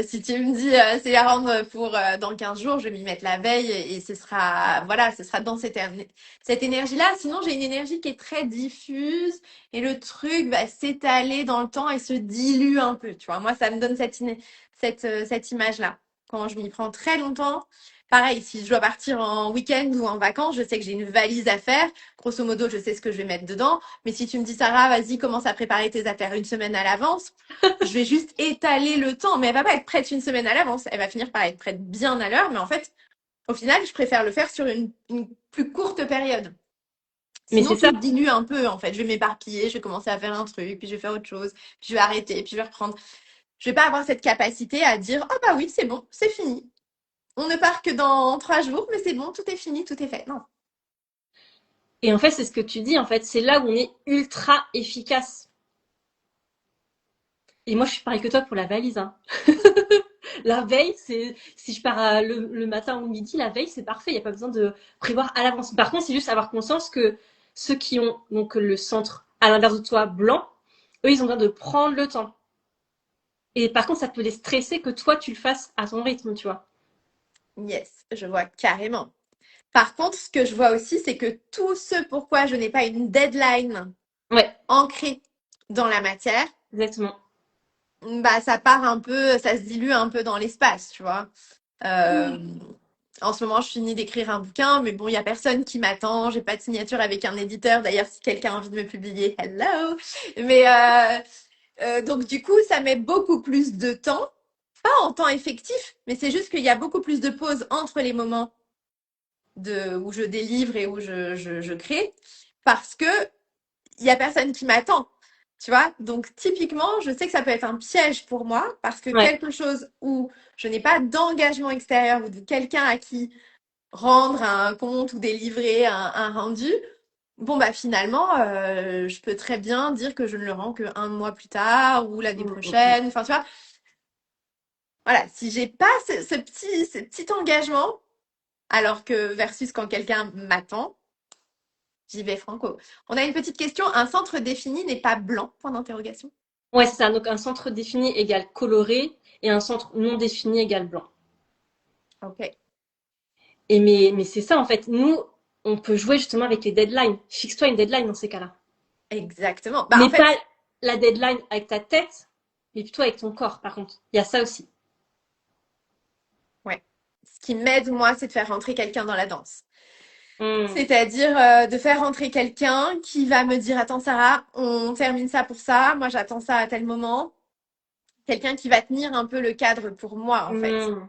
Si tu me dis, c'est à rendre pour dans 15 jours, je vais m'y mettre la veille et ce sera, voilà, ce sera dans cette énergie-là. Sinon, j'ai une énergie qui est très diffuse et le truc va s'étaler dans le temps et se dilue un peu, tu vois. Moi, ça me donne cette image-là quand je m'y prends très longtemps. Pareil, si je dois partir en week-end ou en vacances, je sais que j'ai une valise à faire. Grosso modo, je sais ce que je vais mettre dedans. Mais si tu me dis, Sarah, vas-y, commence à préparer tes affaires 1 semaine à l'avance, je vais juste étaler le temps. Mais elle va pas être prête 1 semaine à l'avance. Elle va finir par être prête bien à l'heure. Mais en fait, au final, je préfère le faire sur une plus courte période. Mais Sinon, c'est ça. tout dilue un peu, en fait. Je vais m'éparpiller, je vais commencer à faire un truc, puis je vais faire autre chose, puis je vais arrêter, puis je vais reprendre. Je vais pas avoir cette capacité à dire, oh bah oui, c'est bon, c'est fini. On ne part que dans 3 jours, mais c'est bon, tout est fini, tout est fait. Non. Et en fait, c'est ce que tu dis, en fait, c'est là où on est ultra efficace. Et moi, je suis pareil que toi pour la valise, hein. La veille, c'est si je pars le matin ou le midi, la veille, c'est parfait. Il n'y a pas besoin de prévoir à l'avance. Par contre, c'est juste avoir conscience que ceux qui ont donc le centre à l'inverse de toi blanc, eux, ils ont besoin de prendre le temps. Et par contre, ça peut les stresser que toi, tu le fasses à ton rythme, tu vois. Yes, je vois carrément. Par contre, ce que je vois aussi, c'est que tout ce pourquoi je n'ai pas une deadline Ouais, ancrée dans la matière, exactement. bah ça part un peu, ça se dilue un peu dans l'espace, tu vois. Euh, En ce moment, je finis d'écrire un bouquin, mais bon, il y a personne qui m'attend. J'ai pas de signature avec un éditeur. D'ailleurs, si quelqu'un a envie de me publier, hello. Mais donc du coup, ça met beaucoup plus de temps, pas en temps effectif, mais c'est juste qu'il y a beaucoup plus de pauses entre les moments où je délivre et où je crée, parce que il y a personne qui m'attend. Tu vois? Donc typiquement, je sais que ça peut être un piège pour moi parce que Ouais. quelque chose où je n'ai pas d'engagement extérieur ou de quelqu'un à qui rendre un compte ou délivrer un rendu, bon bah finalement, je peux très bien dire que je ne le rends que 1 mois plus tard ou l'année Mm, mm, mm. prochaine. Enfin, tu vois, voilà, si j'ai pas ce petit engagement, alors que versus quand quelqu'un m'attend, j'y vais franco. On a une petite question. Un centre défini n'est pas blanc? Point d'interrogation. Ouais, c'est ça. Donc un centre défini égale coloré et un centre non défini égale blanc. Ok, Et mais c'est ça en fait. Nous, on peut jouer justement avec les deadlines. Fixe-toi une deadline dans ces cas-là. exactement. Bah en Mais pas fait, la deadline avec ta tête, mais plutôt avec ton corps, par contre. Il y a ça aussi. ouais. Ce qui m'aide moi, c'est de faire rentrer quelqu'un dans la danse. Hmm. C'est-à-dire de faire rentrer quelqu'un qui va me dire, attends Sarah, on termine ça pour ça, moi j'attends ça à tel moment. Quelqu'un qui va tenir un peu le cadre pour moi en fait. Hmm.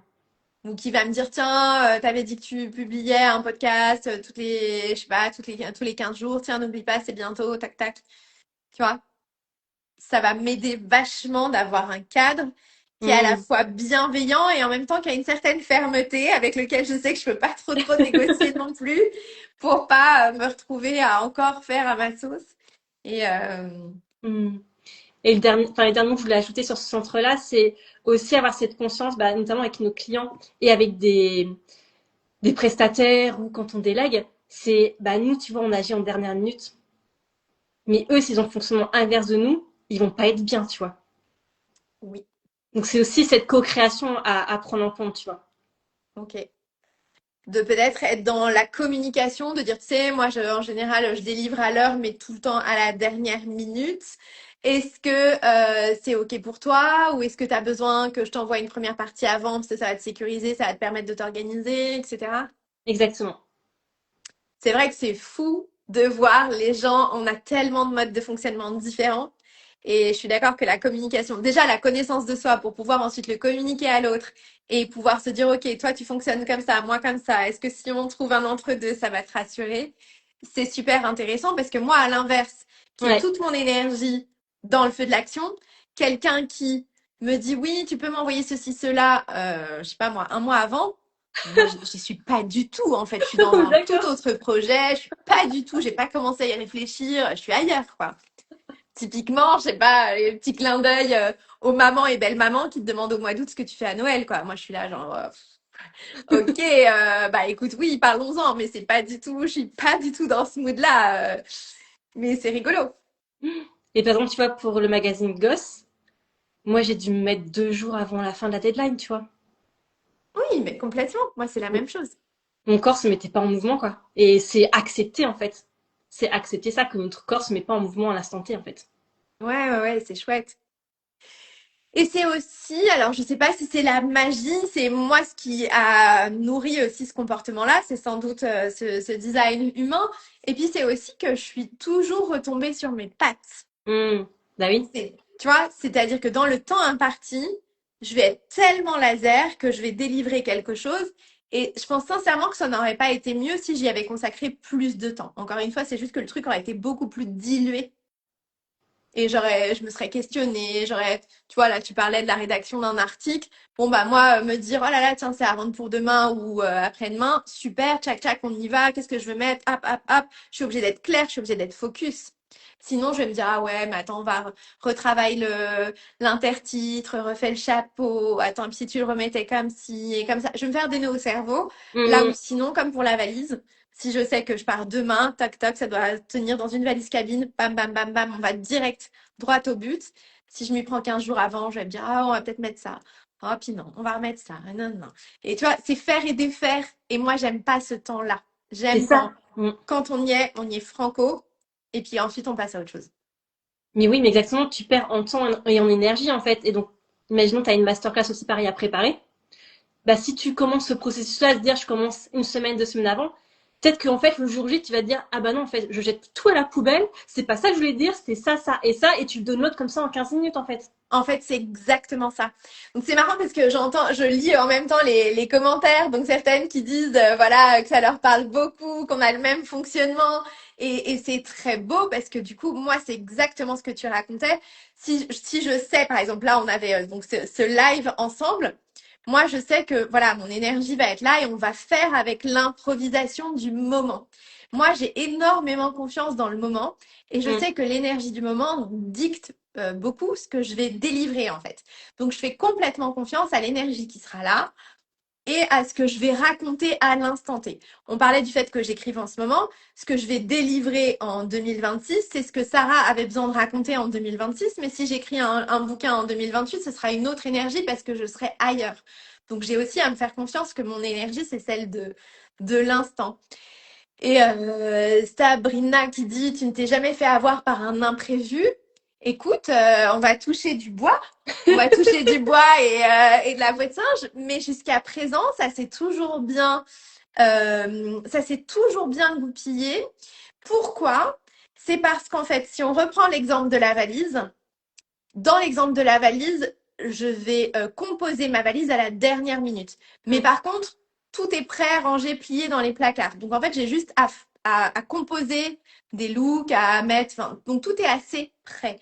Donc qui va me dire, tiens, t'avais dit que tu publiais un podcast toutes les, je sais pas, tous les 15 jours, tiens, n'oublie pas, c'est bientôt, tac tac. Tu vois, ça va m'aider vachement d'avoir un cadre qui est à la Hmm. fois bienveillant et en même temps qui a une certaine fermeté avec lequel je sais que je peux pas trop négocier non plus pour pas me retrouver à encore faire à ma sauce. Et Hmm. Et le dernier mot que je voulais ajouter sur ce centre-là, c'est aussi avoir cette conscience, bah, notamment avec nos clients et avec des prestataires ou quand on délègue, c'est, bah, nous, tu vois, on agit en dernière minute. Mais eux, s'ils ont le fonctionnement inverse de nous, ils vont pas être bien, tu vois. oui, Donc c'est aussi cette co-création à prendre en compte, tu vois. ok. De peut-être être dans la communication, de dire, tu sais, moi, en général, je délivre à l'heure, mais tout le temps à la dernière minute. Est-ce que c'est OK pour toi ou est-ce que tu as besoin que je t'envoie une première partie avant parce que ça va te sécuriser, ça va te permettre de t'organiser, etc. Exactement. C'est vrai que c'est fou de voir les gens, on a tellement de modes de fonctionnement différents. Et je suis d'accord que la communication, déjà la connaissance de soi pour pouvoir ensuite le communiquer à l'autre et pouvoir se dire, OK, toi tu fonctionnes comme ça, moi comme ça, est-ce que si on trouve un entre-deux, ça va te rassurer? C'est super intéressant parce que moi, à l'inverse, qui ai Ouais. toute mon énergie dans le feu de l'action, quelqu'un qui me dit, oui, tu peux m'envoyer ceci, cela, je sais pas moi, un mois avant, moi, j'y suis pas du tout, en fait. Je suis dans un tout D'accord. autre projet. Je suis pas du tout, j'ai pas commencé à y réfléchir. Je suis ailleurs, quoi. Typiquement, je sais pas, les petits clins d'œil aux mamans et belles mamans qui te demandent au mois d'août ce que tu fais à Noël, quoi. Moi, je suis là, genre, ok, bah écoute, oui, parlons-en, mais c'est pas du tout, je suis pas du tout dans ce mood-là. Mais c'est rigolo. Et par exemple, tu vois, pour le magazine Gosse, moi, j'ai dû me mettre 2 jours avant la fin de la deadline, tu vois. Oui, mais complètement. Moi, c'est la même chose. Mon corps se mettait pas en mouvement, quoi. Et c'est accepter, en fait. C'est accepter ça, que notre corps se met pas en mouvement à l'instant T, en fait. Ouais, c'est chouette. Et c'est aussi, alors je sais pas si c'est la magie, c'est moi ce qui a nourri aussi ce comportement-là, c'est sans doute ce design humain. Et puis c'est aussi que je suis toujours retombée sur mes pattes. Bah oui. Tu vois, c'est-à-dire que dans le temps imparti, je vais être tellement laser que je vais délivrer quelque chose. Et je pense sincèrement que ça n'aurait pas été mieux si j'y avais consacré plus de temps. Encore une fois, c'est juste que le truc aurait été beaucoup plus dilué et je me serais questionnée, tu vois, là, tu parlais de la rédaction d'un article. Bon, bah, moi, me dire, oh là là, tiens, c'est à vendre pour demain ou après-demain, super, tchac, tchac, on y va, qu'est-ce que je veux mettre, hop, hop, hop. Je suis obligée d'être claire, je suis obligée d'être focus. Sinon, je vais me dire, ah ouais, mais attends, on va retravailler l'intertitre, refais le chapeau, attends, puis si tu le remettais comme ci et comme ça. Je vais me faire des nœuds au cerveau. Là où Hum. sinon, comme pour la valise, si je sais que je pars demain, toc toc, ça doit tenir dans une valise cabine, bam bam bam bam, on va direct droit au but. Si je m'y prends 15 jours avant, je vais me dire, ah, on va peut-être mettre ça. Oh, puis non, on va remettre ça. Non, non. Et tu vois, c'est faire et défaire. Et moi, j'aime pas ce temps-là. C'est J'aime ça. quand on y est franco. Et puis ensuite, on passe à autre chose. Mais oui, mais exactement, tu perds en temps et en énergie, en fait. Et donc, imaginons, tu as une masterclass aussi pareil à préparer. Bah, si tu commences ce processus-là à se dire, je commence une semaine, 2 semaines avant, peut-être qu'en fait, le jour J, tu vas te dire, ah bah non, en fait, je jette tout à la poubelle, c'est pas ça que je voulais dire, c'était ça, ça et ça, et tu le donnes l'autre comme ça en 15 minutes, en fait. En fait, c'est exactement ça. Donc c'est marrant parce que je lis en même temps les commentaires, donc certaines qui disent voilà que ça leur parle beaucoup, qu'on a le même fonctionnement, et c'est très beau parce que du coup moi c'est exactement ce que tu racontais. Si je sais par exemple là on avait donc ce live ensemble, moi je sais que voilà mon énergie va être là et on va faire avec l'improvisation du moment. Moi j'ai énormément confiance dans le moment et je Mm. sais que l'énergie du moment dicte beaucoup ce que je vais délivrer en fait. Donc je fais complètement confiance à l'énergie qui sera là et à ce que je vais raconter à l'instant T. On parlait du fait que j'écrive en ce moment. Ce que je vais délivrer en 2026, c'est ce que Sarah avait besoin de raconter en 2026. Mais si j'écris un bouquin en 2028, ce sera une autre énergie parce que je serai ailleurs. Donc j'ai aussi à me faire confiance que mon énergie, c'est celle de l'instant. Et Sabrina qui dit, tu ne t'es jamais fait avoir par un imprévu. Écoute, on va toucher du bois. On va toucher du bois et de la voix de singe. Mais jusqu'à présent, ça s'est toujours bien Ça s'est toujours bien goupillé. Pourquoi? C'est parce qu'en fait, si on reprend l'exemple de la valise, dans l'exemple de la valise, je vais composer ma valise à la dernière minute. Mais Mm. par contre, tout est prêt, rangé, plié dans les placards. Donc en fait, j'ai juste à composer des looks, à mettre, enfin, donc tout est assez prêt.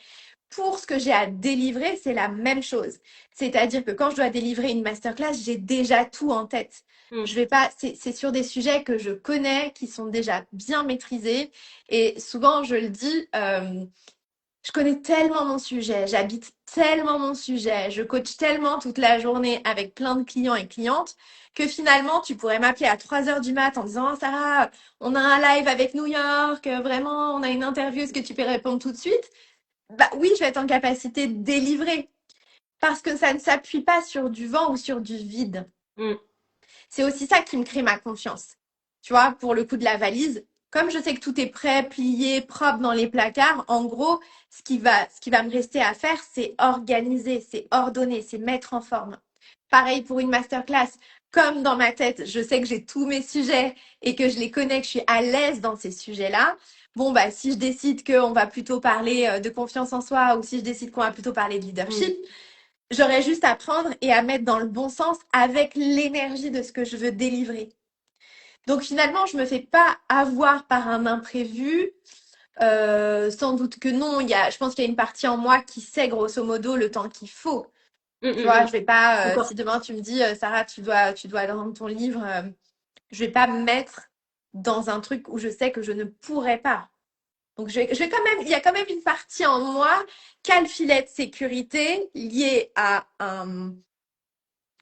Pour ce que j'ai à délivrer, c'est la même chose. C'est-à-dire que quand je dois délivrer une masterclass, j'ai déjà tout en tête. Mm. Je vais pas, c'est sur des sujets que je connais, qui sont déjà bien maîtrisés. Et souvent, je le dis, je connais tellement mon sujet, j'habite tellement mon sujet, je coach tellement toute la journée avec plein de clients et clientes que finalement, tu pourrais m'appeler à 3 heures du mat en disant, oh, Sarah, on a un live avec New York, vraiment, on a une interview, est-ce que tu peux répondre tout de suite? Bah oui, je vais être en capacité de délivrer parce que ça ne s'appuie pas sur du vent ou sur du vide. Mm. C'est aussi ça qui me crée ma confiance. Tu vois, pour le coup de la valise, comme je sais que tout est prêt, plié, propre dans les placards, en gros, ce qui va me rester à faire, c'est organiser, c'est ordonner, c'est mettre en forme. Pareil pour une masterclass. Comme dans ma tête, je sais que j'ai tous mes sujets et que je les connais, que je suis à l'aise dans ces sujets-là. Bon, bah, si je décide qu'on va plutôt parler de confiance en soi ou si je décide qu'on va plutôt parler de Mm. leadership, j'aurais juste à prendre et à mettre dans le bon sens avec l'énergie de ce que je veux délivrer. Donc finalement, je me fais pas avoir par un imprévu. Sans doute que non. Je pense qu'il y a une partie en moi qui sait grosso modo le temps qu'il faut. Mm. Tu Mm. vois, Mm. je vais pas. Si D'accord. demain tu me dis, Sarah, tu dois rendre ton livre, je vais pas me mettre dans un truc où je sais que je ne pourrais pas. Donc je vais quand même, il y a quand même une partie en moi qui a le filet de sécurité lié à un,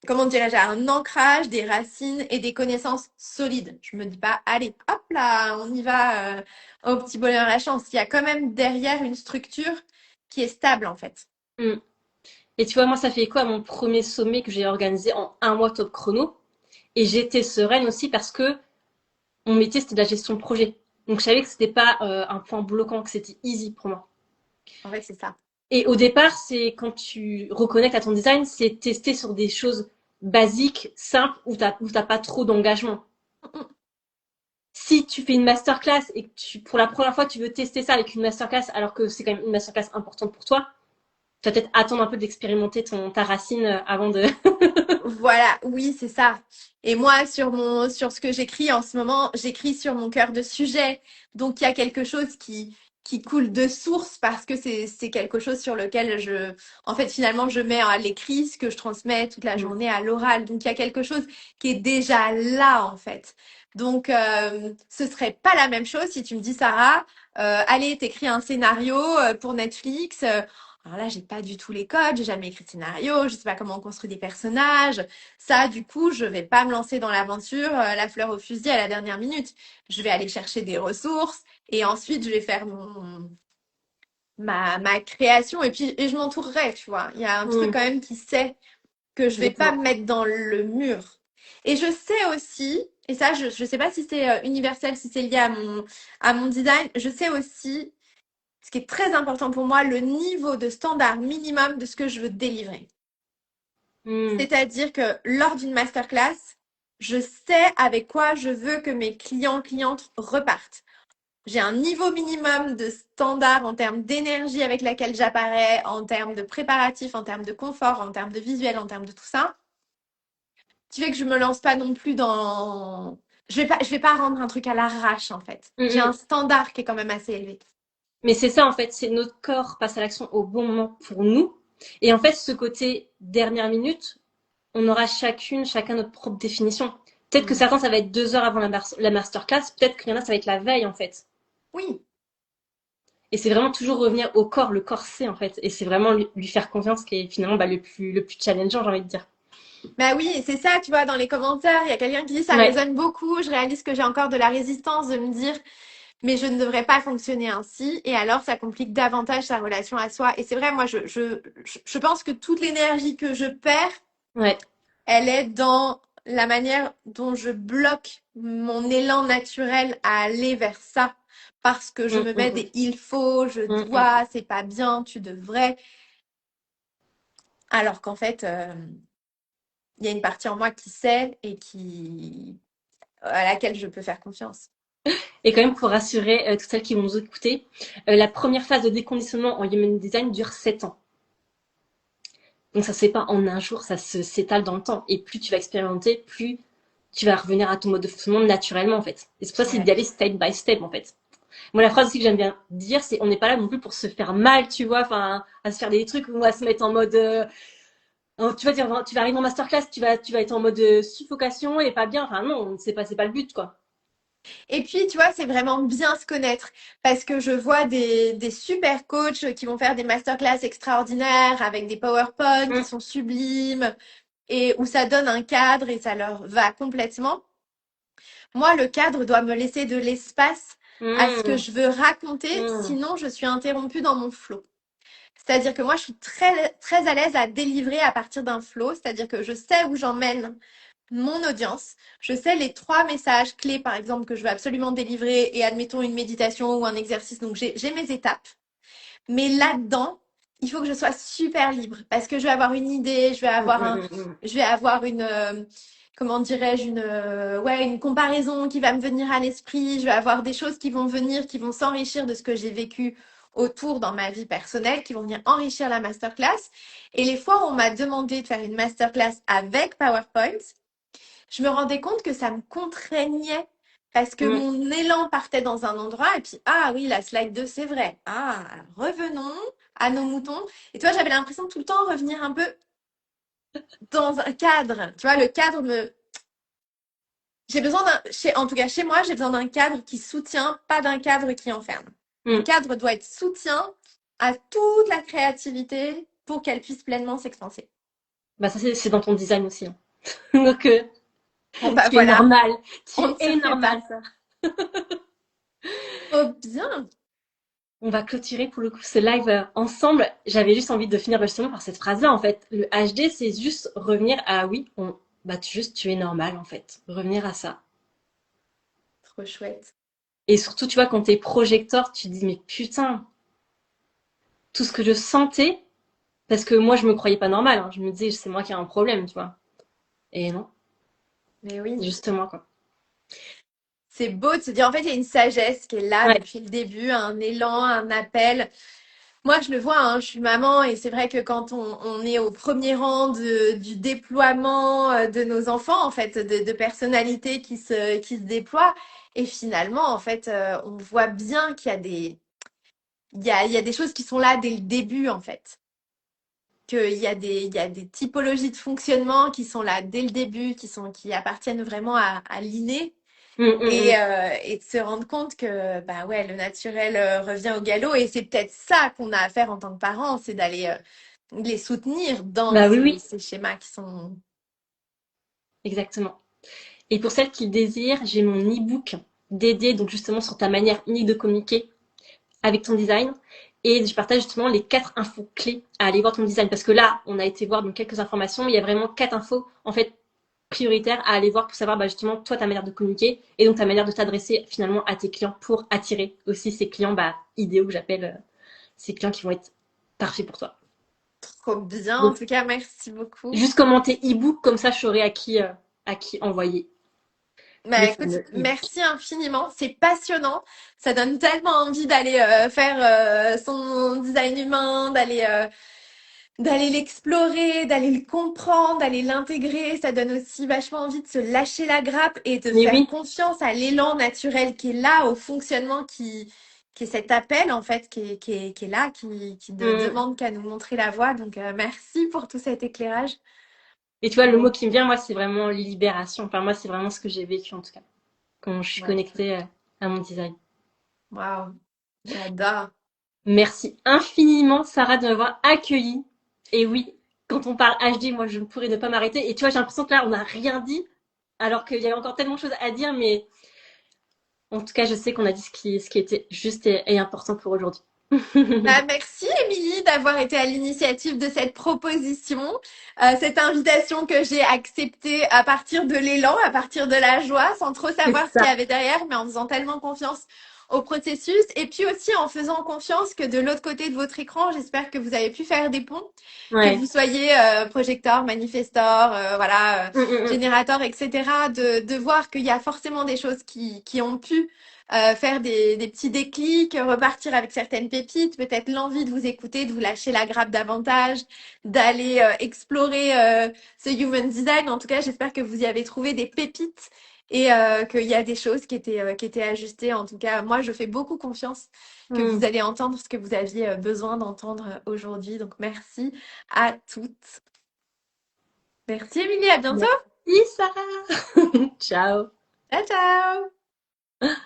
comment dirais-je, à un ancrage, des racines et des connaissances solides. Je me dis pas, allez, hop là, on y va au petit bonheur à la chance. Il y a quand même derrière une structure qui est stable en fait. Mm. Et tu vois, moi, ça fait écho à mon premier sommet que j'ai organisé en 1 mois top chrono. Et j'étais sereine aussi parce que mon métier, c'était de la gestion de projet. Donc, je savais que c'était pas un point bloquant, que c'était easy pour moi. En fait, c'est ça. Et au départ, c'est quand tu reconnectes à ton design, c'est tester sur des choses basiques, simples, où t'as pas trop d'engagement. Si tu fais une masterclass et que pour la première fois, tu veux tester ça avec une masterclass, alors que c'est quand même une masterclass importante pour toi, tu vas peut-être attendre un peu d'expérimenter ta racine avant de. Voilà, oui, c'est ça. Et moi, sur ce que j'écris en ce moment, j'écris sur mon cœur de sujet. Donc, il y a quelque chose qui coule de source parce que c'est quelque chose sur lequel en fait, finalement, je mets à l'écrit ce que je transmets toute la Mm. journée à l'oral. Donc, il y a quelque chose qui est déjà là, en fait. Donc, ce serait pas la même chose si tu me dis, Sarah, allez, t'écris un scénario pour Netflix. Alors là, j'ai pas du tout les codes, j'ai jamais écrit de scénario, je sais pas comment on construit des personnages. Ça, du coup, je vais pas me lancer dans l'aventure, la fleur au fusil à la dernière minute. Je vais aller chercher des ressources et ensuite je vais faire ma création et puis je m'entourerai, tu vois. Il y a un truc Mm. quand même qui sait que je vais pas Exactement. me mettre dans le mur. Et je sais aussi, et ça, je sais pas si c'est universel, si c'est lié à mon design, je sais aussi ce qui est très important pour moi, le niveau de standard minimum de ce que je veux délivrer. Mm. C'est-à-dire que lors d'une masterclass, je sais avec quoi je veux que mes clients, clientes repartent. J'ai un niveau minimum de standard en termes d'énergie avec laquelle j'apparais, en termes de préparatifs, en termes de confort, en termes de visuel, en termes de tout ça. Tu fais que je me lance pas non plus dans. Je vais pas rendre un truc à l'arrache en fait. Mm. J'ai un Mm. standard qui est quand même assez élevé. Mais c'est ça, en fait, c'est notre corps passe à l'action au bon moment pour nous. Et en fait, ce côté dernière minute, on aura chacun notre propre définition. Peut-être que Mm. certains, ça va être 2 heures avant la masterclass, peut-être qu'il y en a, ça va être la veille, en fait. Oui, Et c'est vraiment toujours revenir au corps, le corps sait, en fait. Et c'est vraiment lui faire confiance qui est finalement bah, le plus challengeant, j'ai envie de dire. bah oui, c'est ça, tu vois, dans les commentaires, il y a quelqu'un qui dit ça Ouais, résonne beaucoup, je réalise que j'ai encore de la résistance de me dire mais je ne devrais pas fonctionner ainsi et alors ça complique davantage sa relation à soi. Et c'est vrai, moi je pense que toute l'énergie que je perds, ouais. elle est dans la manière dont je bloque mon élan naturel à aller vers ça parce que je Mm, me mets mm, des il faut, je mm, mm, dois, c'est pas bien, tu devrais alors qu'en fait il y a une partie en moi qui sait et qui à laquelle je peux faire confiance. Et quand même, pour rassurer toutes celles qui vont nous écouter, la première phase de déconditionnement en Human Design dure 7 ans. Donc ça se fait pas en un jour, ça s'étale dans le temps. Et plus tu vas expérimenter, plus tu vas revenir à ton mode de fonctionnement naturellement, en fait. Et c'est pour ça, c'est Ouais. d'y aller step by step, en fait. Moi, la phrase aussi que j'aime bien dire, c'est on n'est pas là non plus pour se faire mal, tu vois, enfin, à se faire des trucs ou à se mettre en mode, tu vas dire, tu vas arriver en masterclass, tu vas être en mode suffocation et pas bien. Enfin, non, c'est pas le but, quoi. Et puis, tu vois, c'est vraiment bien se connaître parce que je vois des super coachs qui vont faire des masterclass extraordinaires avec des PowerPoint qui Mmh, sont sublimes et où ça donne un cadre et ça leur va complètement. Moi, le cadre doit me laisser de l'espace à ce que mmh, je veux raconter, mmh, sinon je suis interrompue dans mon flow. C'est-à-dire que moi, je suis très à l'aise à délivrer à partir d'un flow, c'est-à-dire que je sais où j'emmène mon audience. Je sais les 3 messages clés, par exemple, que je veux absolument délivrer et admettons une méditation ou un exercice. Donc, j'ai mes étapes. Mais là-dedans, il faut que je sois super libre parce que je vais avoir une idée, mmh, mmh, mmh. je vais avoir une, comment dirais-je, ouais, une comparaison qui va me venir à l'esprit. Je vais avoir des choses qui vont venir, qui vont s'enrichir de ce que j'ai vécu autour dans ma vie personnelle, qui vont venir enrichir la masterclass. Et les fois où on m'a demandé de faire une masterclass avec PowerPoint, je me rendais compte que ça me contraignait parce que Mmh. mon élan partait dans un endroit et puis, ah oui, la slide 2 c'est vrai. Ah, revenons à nos moutons. Et toi, j'avais l'impression de tout le temps revenir un peu dans un cadre. Tu vois, le cadre me... J'ai besoin en tout cas chez moi, j'ai besoin d'un cadre qui soutient, pas d'un cadre qui enferme. Mon Mmh. cadre doit être soutien à toute la créativité pour qu'elle puisse pleinement s'expanser. Bah ça c'est dans ton design aussi, hein. Donc Bon, bah tu es voilà, normal, tu on ne se es ferait pas. normal ça. Oh bien. On va clôturer pour le coup ce live ensemble. J'avais juste envie de finir justement par cette phrase-là en fait. Le HD c'est juste revenir à oui, bah juste tu es normal en fait. Revenir à ça. Trop chouette. Et surtout tu vois quand t'es projecteur, tu te dis mais putain, tout ce que je sentais parce que moi je me croyais pas normal, hein. Je me disais c'est moi qui ai un problème, tu vois. Et non, Mais oui. c'est juste moi quoi. C'est beau de se dire, en fait, il y a une sagesse qui est là Ouais. depuis le début, un élan, un appel. Moi, je le vois, hein, je suis maman et c'est vrai que quand on est au premier rang du déploiement de nos enfants, en fait, de personnalités qui se déploient, et finalement, en fait, on voit bien qu'il y a il y a des choses qui sont là dès le début, en fait. Il y a des typologies de fonctionnement qui sont là dès le début, qui appartiennent vraiment à l'inné. Mm. Et de se rendre compte que bah ouais, le naturel revient au galop et c'est peut-être ça qu'on a à faire en tant que parents, c'est d'aller les soutenir dans Bah oui, oui, ces schémas qui sont... exactement. Et pour celles qui le désirent, j'ai mon e-book dédié donc justement sur ta manière unique de communiquer avec ton design. Et je partage justement les 4 infos clés à aller voir ton design. Parce que là, on a été voir donc quelques informations, mais il y a vraiment 4 infos en fait prioritaires à aller voir pour savoir bah, justement toi ta manière de communiquer et donc ta manière de t'adresser finalement à tes clients pour attirer aussi ces clients bah, idéaux que j'appelle ces clients qui vont être parfaits pour toi. Trop bien. En Donc tout cas, merci beaucoup. juste commenter e-book comme ça je saurai à qui envoyer Bah le écoute, fameux e-book. merci infiniment. C'est passionnant. Ça donne tellement envie d'aller faire son design humain, d'aller l'explorer, d'aller le comprendre, d'aller l'intégrer. Ça donne aussi vachement envie de se lâcher la grappe et de Mais faire oui, confiance à l'élan naturel qui est là, au fonctionnement qui est cet appel en fait, qui est là, qui ne mm. demande qu'à nous montrer la voie. Donc merci pour tout cet éclairage. Et tu vois, le mot qui me vient, moi, c'est vraiment libération. Enfin, moi, c'est vraiment ce que j'ai vécu, en tout cas, quand je suis Ouais. connectée à mon design. Waouh, j'adore. Merci infiniment, Sarah, de m'avoir accueillie. Et oui, quand on parle HD, moi, je ne pourrais ne pas m'arrêter. Et tu vois, j'ai l'impression que là, on n'a rien dit, alors qu'il y avait encore tellement de choses à dire, mais en tout cas, je sais qu'on a dit ce qui était juste et important pour aujourd'hui. Bah, merci Émilie d'avoir été à l'initiative de cette proposition, cette invitation que j'ai acceptée à partir de l'élan, à partir de la joie, sans trop C'est savoir ce qu'il y ça. avait derrière, mais en faisant tellement confiance au processus. Et puis aussi en faisant confiance que de l'autre côté de votre écran, j'espère que vous avez pu faire des ponts, que vous Ouais. soyez projecteur, manifesteur, voilà, Mm, mm, mm. générateur, etc., de voir qu'il y a forcément des choses qui ont pu faire des petits déclics, repartir avec certaines pépites, peut-être l'envie de vous écouter, de vous lâcher la grappe davantage, d'aller explorer ce human design. En tout cas, j'espère que vous y avez trouvé des pépites et qu'il y a des choses qui étaient ajustées. En tout cas, moi, je fais beaucoup confiance que vous Mm. allez entendre ce que vous aviez besoin d'entendre aujourd'hui. Donc, merci à toutes. Merci, Émilie. À bientôt. Merci, Sarah. Ciao. Ciao, ciao.